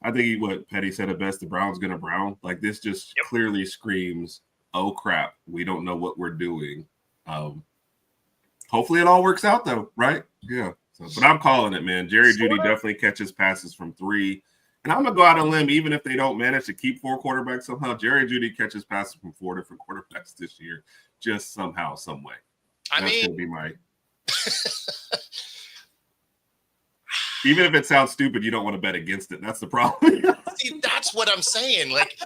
Speaker 2: I think what Petty said it best, the Brown's going to Brown. Like, this just clearly screams, oh crap, we don't know what we're doing. Hopefully it all works out though, right? Yeah. So, but I'm calling it, man. Jerry Jeudy definitely catches passes from 3. And I'm going to go out on a limb, even if they don't manage to keep 4 quarterbacks somehow. Jerry Jeudy catches passes from 4 different quarterbacks this year, just somehow, some way. That's going to be my. Even if it sounds stupid, you don't want to bet against it. That's the problem.
Speaker 1: See, that's what I'm saying. Like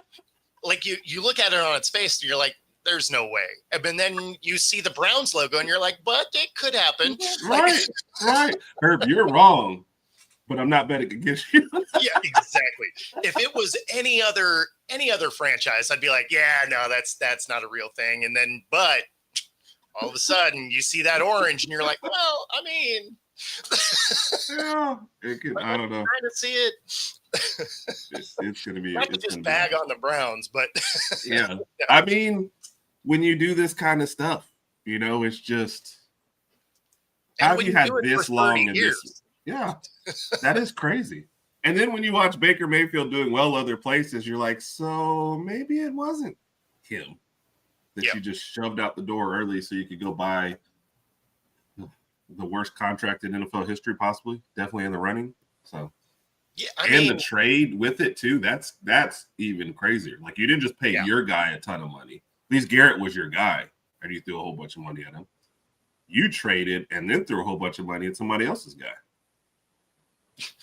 Speaker 1: you look at it on its face, and you're like, there's no way. And then you see the Browns logo, and you're like, but it could happen.
Speaker 2: Right. Herb, you're wrong, but I'm not betting against you.
Speaker 1: Yeah, exactly. If it was any other franchise, I'd be like, yeah, no, that's not a real thing. And then, but all of a sudden, you see that orange, and you're like, well, I mean,
Speaker 2: yeah, I don't know.
Speaker 1: Trying to see it.
Speaker 2: It's going to be.
Speaker 1: Not to just bag on the Browns, but
Speaker 2: yeah. I mean, when you do this kind of stuff, it's just how have you had this long in this? Yeah, that is crazy. And then when you watch Baker Mayfield doing well other places, you're like, so maybe it wasn't him that you just shoved out the door early so you could go buy the worst contract in NFL history, possibly, definitely in the running. So. Yeah, the trade with it too. That's even crazier. Like, you didn't just pay your guy a ton of money. At least Garrett was your guy, and you threw a whole bunch of money at him. You traded and then threw a whole bunch of money at somebody else's guy.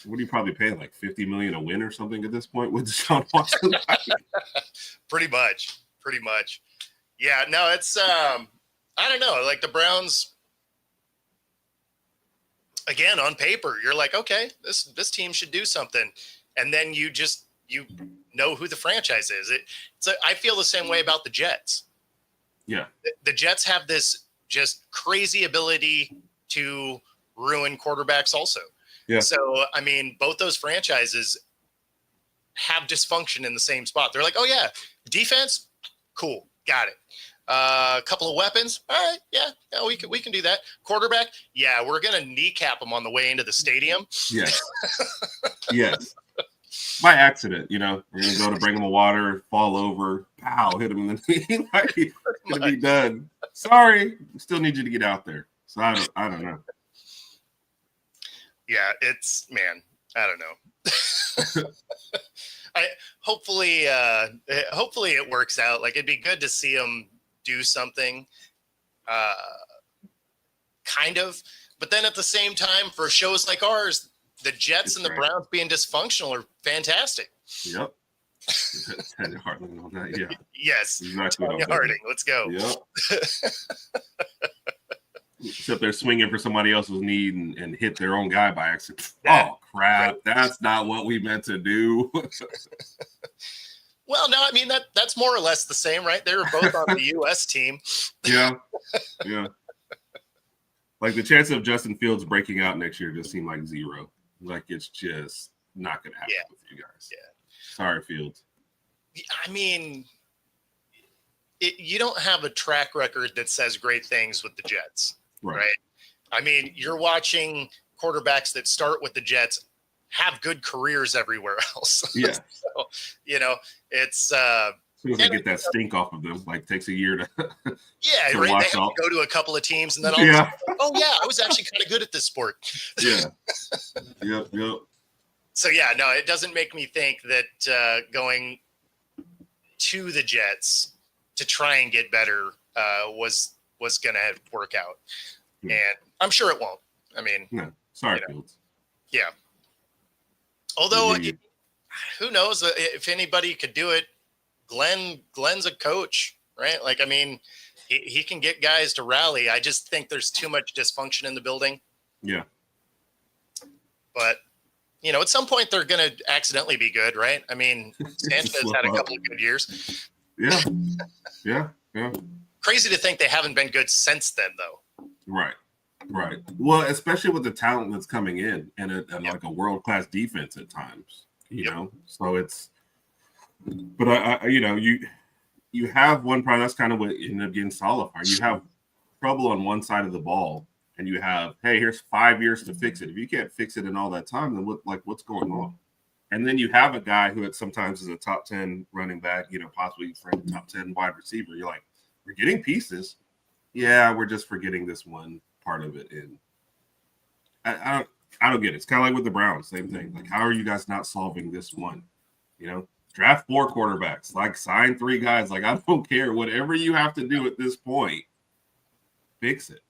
Speaker 2: What are you probably paying, like $50 million a win or something at this point with Deshaun Watson?
Speaker 1: Pretty much. Yeah, no, it's I don't know. Like, the Browns. Again, on paper, you're like, okay, this team should do something, and then you know who the franchise is. I feel the same way about the Jets.
Speaker 2: Yeah,
Speaker 1: the Jets have this just crazy ability to ruin quarterbacks, also. Yeah. So I mean, both those franchises have dysfunction in the same spot. They're like, oh yeah, defense, cool, got it. A couple of weapons. All right. Yeah, we can do that. Quarterback. Yeah, we're going to kneecap him on the way into the stadium.
Speaker 2: Yes. Yes. By accident, we're going to go to bring him a water, fall over, pow, hit him in the knee. Like, he's going to be done. Sorry. Still need you to get out there. So I don't know.
Speaker 1: Yeah, I don't know. Hopefully it works out. Like, it'd be good to see him do something, kind of, but then at the same time, for shows like ours, the Jets and the Browns being dysfunctional are fantastic.
Speaker 2: Yep. Teddy Harding on that, yeah.
Speaker 1: Yes,
Speaker 2: exactly.
Speaker 1: Teddy Harding. Let's go.
Speaker 2: Yep. Except they're swinging for somebody else's knee and hit their own guy by accident. Oh crap! That's not what we meant to do.
Speaker 1: Well, no, I mean that's more or less the same, right? They were both on the U.S. team.
Speaker 2: Yeah. Like, the chance of Justin Fields breaking out next year just seemed like zero. Like, it's just not going to happen with you guys. Yeah. Sorry, Fields.
Speaker 1: I mean, you don't have a track record that says great things with the Jets, right? I mean, you're watching quarterbacks that start with the Jets have good careers everywhere else.
Speaker 2: Yeah.
Speaker 1: So, it's
Speaker 2: As soon as they get that stink off of them, like takes a year to
Speaker 1: yeah,
Speaker 2: to
Speaker 1: right. They
Speaker 2: wash
Speaker 1: have to
Speaker 2: off.
Speaker 1: go to a couple of teams, and then
Speaker 2: Yeah.
Speaker 1: oh yeah, I was actually kind of good at this sport.
Speaker 2: Yeah. Yep.
Speaker 1: So yeah, no, it doesn't make me think that going to the Jets to try and get better was going to work out,
Speaker 2: Yeah.
Speaker 1: and I'm sure it won't. I mean,
Speaker 2: No. Sorry, Fields.
Speaker 1: yeah. Although,
Speaker 2: Yeah.
Speaker 1: who knows if anybody could do it? Glenn's a coach, right? Like, I mean, he can get guys to rally. I just think there's too much dysfunction in the building.
Speaker 2: Yeah.
Speaker 1: But, at some point they're going to accidentally be good, right? I mean, Sanchez had a couple of good years.
Speaker 2: Yeah. Yeah.
Speaker 1: Crazy to think they haven't been good since then, though.
Speaker 2: Right. Well, especially with the talent that's coming in and like a world-class defense at times, you know? So it's, but I you have one problem. That's kind of what ended up getting Salahar. You have trouble on one side of the ball, and you have, hey, here's 5 years to fix it. If you can't fix it in all that time, then what's going on? And then you have a guy who sometimes is a top 10 running back, possibly for a top 10 wide receiver. You're like, we're getting pieces. Yeah, we're just forgetting this one part of it. And I don't get it. It's kind of like with the Browns, same thing. Like, how are you guys not solving this one? Draft 4 quarterbacks, like sign 3 guys. Like, I don't care. Whatever you have to do at this point, fix it.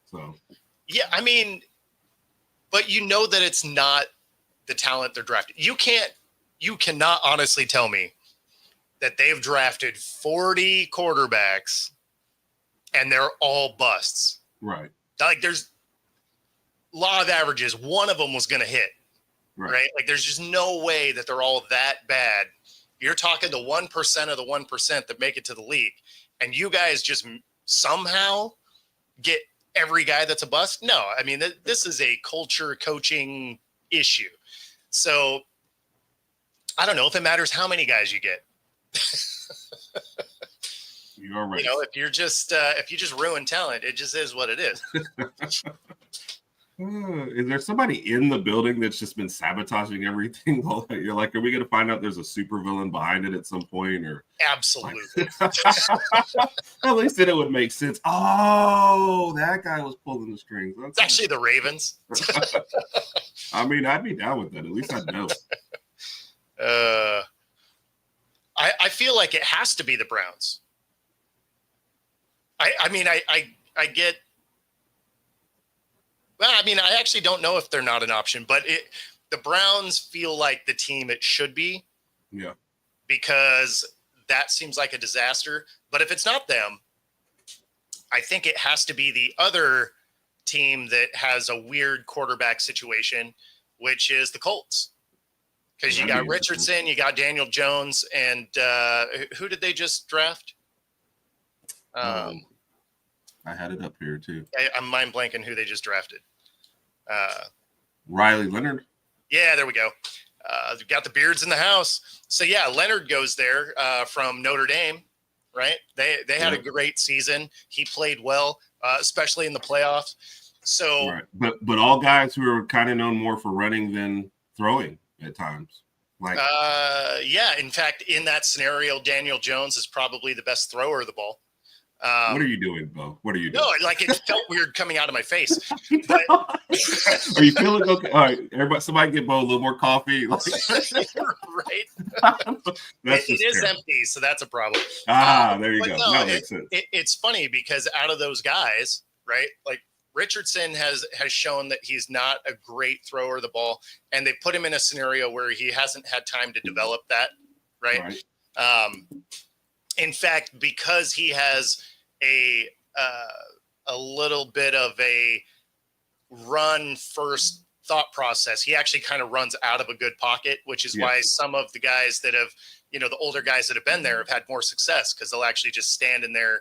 Speaker 2: So,
Speaker 1: yeah, I mean, but that it's not the talent they're drafting. You cannot honestly tell me that they've drafted 40 quarterbacks and they're all busts.
Speaker 2: right.
Speaker 1: Like, there's law of averages. One of them was going to hit, right? Like, there's just no way that they're all that bad. You're talking the 1% of the 1% that make it to the league, and you guys just somehow get every guy that's a bust? No, I mean, this is a culture coaching issue. So I don't know if it matters how many guys you get.
Speaker 2: You're right.
Speaker 1: If you just ruin talent, it just is what it is.
Speaker 2: Is there somebody in the building that's just been sabotaging everything? You're like, are we going to find out there's a supervillain behind it at some point? Or
Speaker 1: Absolutely.
Speaker 2: At least then it would make sense. Oh, that guy was pulling the strings.
Speaker 1: It's actually the Ravens.
Speaker 2: I mean, I'd be down with that. At least I'd know.
Speaker 1: I feel like it has to be the Browns. I mean, I get. Well, I mean, I actually don't know if they're not an option, but the Browns feel like the team it should be.
Speaker 2: Yeah.
Speaker 1: Because that seems like a disaster. But if it's not them, I think it has to be the other team that has a weird quarterback situation, which is the Colts. Because you got Richardson, you got Daniel Jones, and who did they just draft?
Speaker 2: I had it up here too.
Speaker 1: I'm mind blanking who they just drafted.
Speaker 2: Riley Leonard.
Speaker 1: Yeah, there we go. Got the beards in the house. So yeah, Leonard goes there from Notre Dame, right? They had a great season. He played well, especially in the playoffs. So,
Speaker 2: right. But all guys who are kind of known more for running than throwing at times. Like,
Speaker 1: yeah. In fact, in that scenario, Daniel Jones is probably the best thrower of the ball.
Speaker 2: What are you doing, Bo? What are you doing?
Speaker 1: No, like it felt weird coming out of my face. But,
Speaker 2: are you feeling okay? All right, everybody, somebody get Bo a little more coffee.
Speaker 1: Right? It is empty, so that's a problem.
Speaker 2: There you go.
Speaker 1: No,
Speaker 2: that makes sense.
Speaker 1: It's funny because out of those guys, right, like Richardson has shown that he's not a great thrower of the ball, and they put him in a scenario where he hasn't had time to develop that, right? In fact, because he has a little bit of a run first thought process, he actually kind of runs out of a good pocket, which is why some of the guys that have, the older guys that have been there have had more success because they'll actually just stand in there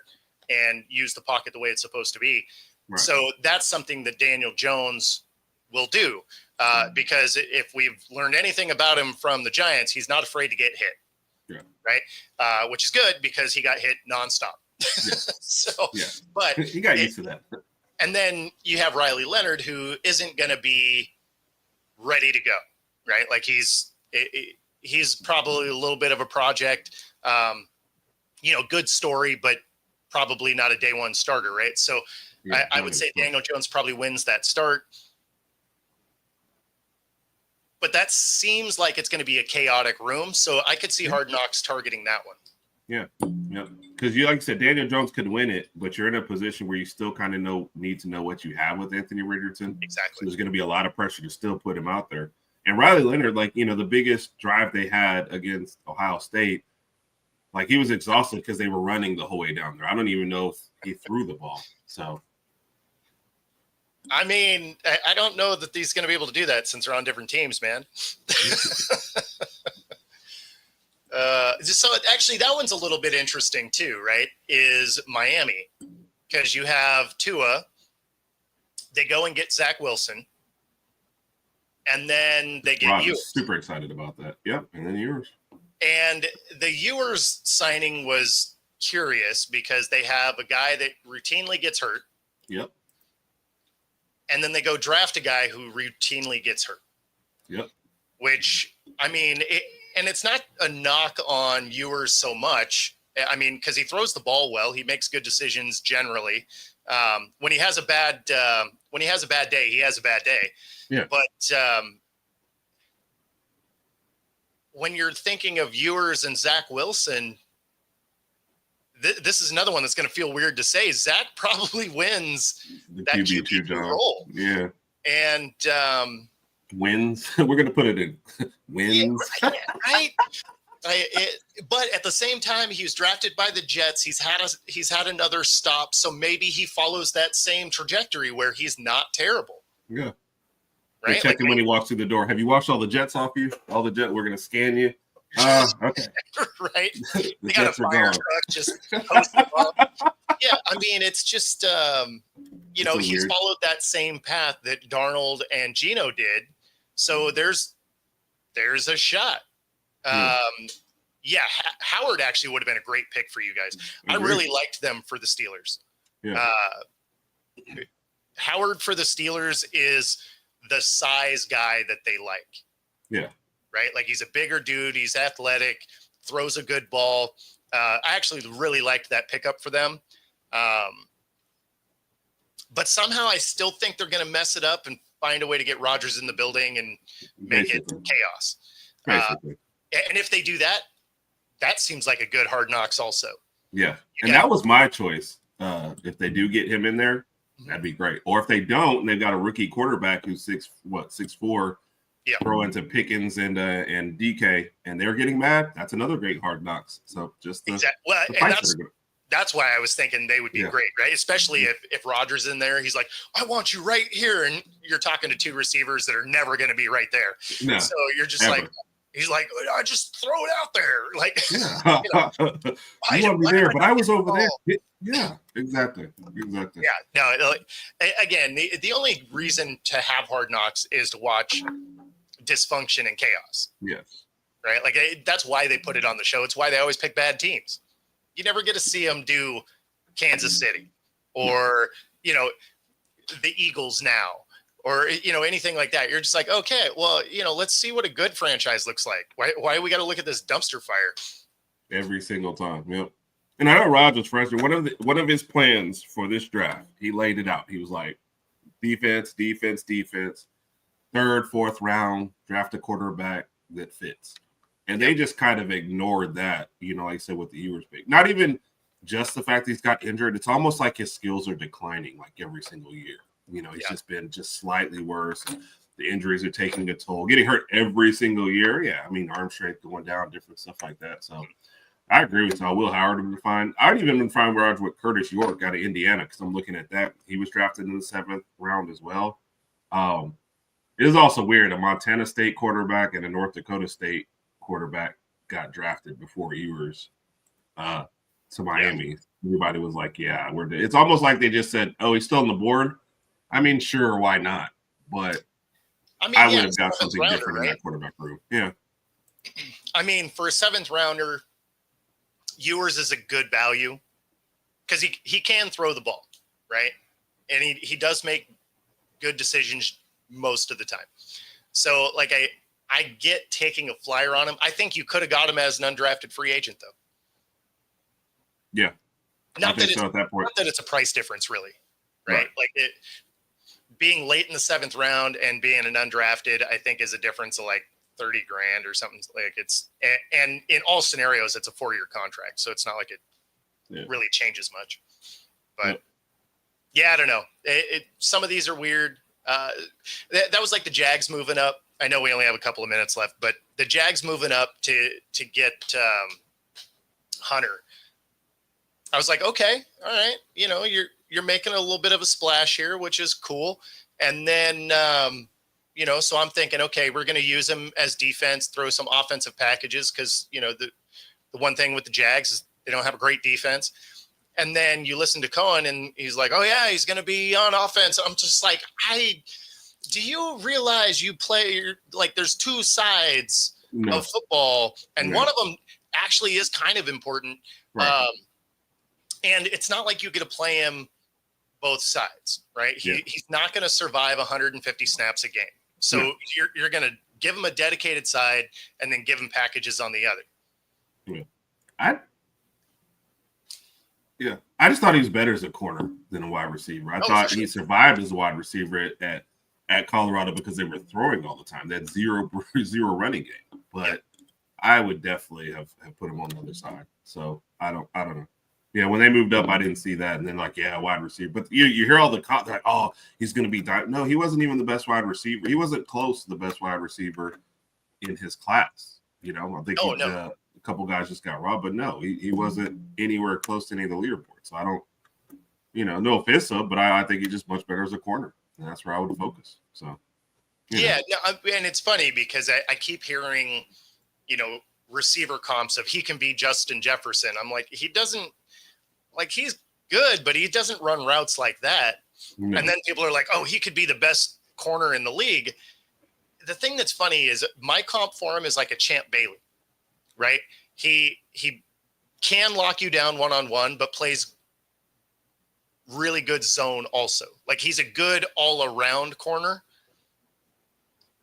Speaker 1: and use the pocket the way it's supposed to be. Right. So that's something that Daniel Jones will do because if we've learned anything about him from the Giants, he's not afraid to get hit.
Speaker 2: Yeah.
Speaker 1: Right. Which is good because he got hit nonstop. Yeah. But
Speaker 2: he got used to that. And
Speaker 1: then you have Riley Leonard, who isn't going to be ready to go. right? Like he's probably a little bit of a project. Good story, but probably not a day one starter, right? So
Speaker 2: Yeah,
Speaker 1: I would say Daniel Jones probably wins that start. But that seems like it's going to be a chaotic room. So I could see Hard Knocks targeting that one.
Speaker 2: Yeah. Because you, like I said, Daniel Jones could win it, but you're in a position where you still kind of need to know what you have with Anthony Richardson.
Speaker 1: Exactly.
Speaker 2: So there's going to be a lot of pressure to still put him out there. And Riley Leonard, the biggest drive they had against Ohio State, like he was exhausted because they were running the whole way down there. I don't even know if he threw the ball. So,
Speaker 1: I mean, I don't know that he's going to be able to do that since they're on different teams, man. So actually, that one's a little bit interesting too, right? Is Miami, because you have Tua, they go and get Zach Wilson, and then they get you.
Speaker 2: Super excited about that. Yep, and then yours.
Speaker 1: And the Ewers signing was curious because they have a guy that routinely gets hurt.
Speaker 2: Yep.
Speaker 1: And then they go draft a guy who routinely gets hurt.
Speaker 2: Yep.
Speaker 1: Which, I mean, and it's not a knock on Ewers so much. I mean, because he throws the ball well, he makes good decisions generally. When he has a bad day, he has a bad day.
Speaker 2: Yeah.
Speaker 1: But when you're thinking of Ewers and Zach Wilson, this is another one that's going to feel weird to say. Zach probably wins
Speaker 2: the
Speaker 1: that
Speaker 2: QB2
Speaker 1: role.
Speaker 2: Yeah.
Speaker 1: And
Speaker 2: wins. We're going to put it in wins.
Speaker 1: Yeah, right. But at the same time, he was drafted by the Jets. He's had another stop, so maybe he follows that same trajectory where he's not terrible.
Speaker 2: Yeah.
Speaker 1: Right.
Speaker 2: Check him when he walks through the door. Have you washed all the Jets off you? All the Jets. We're going to scan you. Okay.
Speaker 1: Right.
Speaker 2: The
Speaker 1: They got a
Speaker 2: Jets are
Speaker 1: fire
Speaker 2: gone.
Speaker 1: truck just posted up. Yeah, I mean, it's just he's
Speaker 2: weird.
Speaker 1: followed that same path that Darnold and Geno did. So there's a shot. Howard actually would have been a great pick for you guys.
Speaker 2: Agreed.
Speaker 1: I really liked them for the Steelers.
Speaker 2: Yeah.
Speaker 1: Howard for the Steelers is the size guy that they like.
Speaker 2: Yeah.
Speaker 1: Right? Like he's a bigger dude. He's athletic, throws a good ball. I actually really liked that pickup for them. But somehow I still think they're going to mess it up and find a way to get Rodgers in the building and make it chaos. And if they do that, that seems like a good Hard Knocks also.
Speaker 2: Yeah. And that was my choice. If they do get him in there, that'd be great. Or if they don't, and they've got a rookie quarterback who's 6'4", throw into Pickens and DK, and they're getting mad, that's another great Hard Knocks. So just
Speaker 1: that's why I was thinking they would be great, right? Especially if Rodgers in there, he's like, I want you right here, and you're talking to two receivers that are never going to be right there. No, so you're just like, he's like, I just throw it out there, like,
Speaker 2: you want me there, but I was over there. Yeah, exactly.
Speaker 1: Yeah, no. Again, the only reason to have Hard Knocks is to watch dysfunction and chaos.
Speaker 2: Yes.
Speaker 1: Right. Like that's why they put it on the show. It's why they always pick bad teams. You never get to see them do Kansas City or, the Eagles now or, anything like that. You're just like, okay, well, let's see what a good franchise looks like. Why do we got to look at this dumpster fire
Speaker 2: every single time? Yep. And I know Rodgers, for instance, one of his plans for this draft, he laid it out. He was like, defense, third, fourth round, draft a quarterback that fits. And they just kind of ignored that, like I said, with the Ewers pick. Not even just the fact that he's got injured. It's almost like his skills are declining like every single year. He's just been just slightly worse. The injuries are taking a toll. Getting hurt every single year. Yeah, I mean, arm strength going down, different stuff like that. So I agree with y'all. Will Howard would be fine. I'd even been fine with Curtis York out of Indiana because I'm looking at that. He was drafted in the 7th round as well. It is also weird. A Montana State quarterback and a North Dakota State quarterback got drafted before Ewers to Miami. Everybody was like, yeah, it's almost like they just said, oh, he's still on the board. I mean, sure, why not? But I would have got something different in that quarterback room. Yeah.
Speaker 1: I mean, for a 7th rounder, Ewers is a good value because he can throw the ball, right? And he does make good decisions most of the time. So, like, I get taking a flyer on him. I think you could have got him as an undrafted free agent, though.
Speaker 2: Yeah.
Speaker 1: Not that
Speaker 2: so at that point.
Speaker 1: Not that it's a price difference, really, right? Like being late in the 7th round and being an undrafted, I think is a difference of like $30,000 or something. Like it's, and in all scenarios, it's a 4-year contract, so it's not like it really changes much. But yeah, I don't know. Some of these are weird. That was like the Jags moving up. I know we only have a couple of minutes left, but the Jags moving up to get Hunter. I was like, okay, all right. You know, you're making a little bit of a splash here, which is cool. And then, you know, so I'm thinking, okay, we're going to use him as defense, throw some offensive packages. Cause you know, the one thing with the Jags is they don't have a great defense. And then you listen to Cohen and he's like, oh yeah, he's going to be on offense. I'm just like, do you realize you play like there's 2 sides of football and one of them actually is kind of important. Right. And it's not like you get to play him both sides, right? He's not going to survive 150 snaps a game. So you're going to give him a dedicated side and then give him packages on the other.
Speaker 2: I just thought he was better as a corner than a wide receiver. I thought he survived as a wide receiver at Colorado because they were throwing all the time. They had zero running game. But I would definitely have put him on the other side. So I don't know. Yeah, when they moved up, I didn't see that. And then wide receiver. But you hear all the like, oh, he's going to be no, he wasn't even the best wide receiver. He wasn't close to the best wide receiver in his class. You know, I think a couple guys just got robbed, but no, he wasn't anywhere close to any of the leaderboards. So I don't, no offense up, but I think he's just much better as a corner. And that's where I would focus. So,
Speaker 1: and it's funny because I keep hearing, receiver comps of he can be Justin Jefferson. I'm like, he doesn't. Like he's good, but he doesn't run routes like that. No. And then people are like, oh, he could be the best corner in the league. The thing that's funny is my comp for him is like a Champ Bailey, right? He can lock you down one-on-one, but plays really good zone also. Like he's a good all-around corner,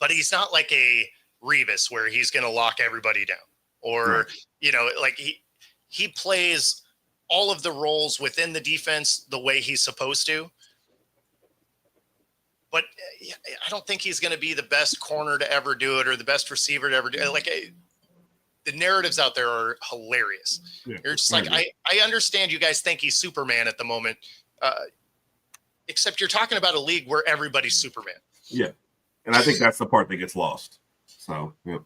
Speaker 1: but he's not like a Revis where he's going to lock everybody down or, like he plays all of the roles within the defense the way he's supposed to. But I don't think he's going to be the best corner to ever do it or the best receiver to ever do it. Like the narratives out there are hilarious. Yeah, you're just like, I understand you guys think he's Superman at the moment, except you're talking about a league where everybody's Superman.
Speaker 2: Yeah. And I think that's the part that gets lost. So, yeah.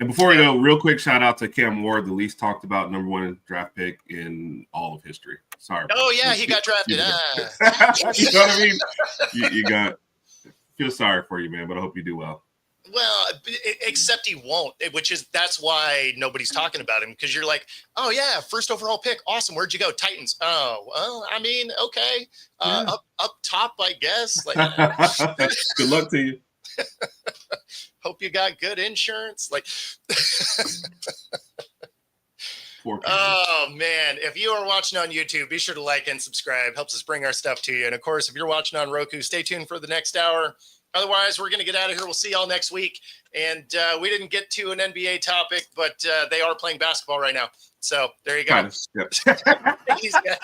Speaker 2: And before we go, real quick shout out to Cam Ward, the least talked about number 1 draft pick in all of history. Sorry.
Speaker 1: Oh yeah, he got drafted.
Speaker 2: You know what I mean? You got. Feel sorry for you, man, but I hope you do well.
Speaker 1: Well, except he won't, that's why nobody's talking about him because you're like, oh yeah, first overall pick, awesome. Where'd you go? Titans. Oh well, I mean, okay, up top, I guess. Like,
Speaker 2: good luck to you.
Speaker 1: Hope you got good insurance. Like, oh man, if you are watching on YouTube, be sure to like and subscribe. Helps us bring our stuff to you. And of course, if you're watching on Roku, stay tuned for the next hour. Otherwise, we're going to get out of here. We'll see y'all next week. And we didn't get to an NBA topic, but they are playing basketball right now. So there you go.
Speaker 2: Yep.
Speaker 1: Thanks, guys.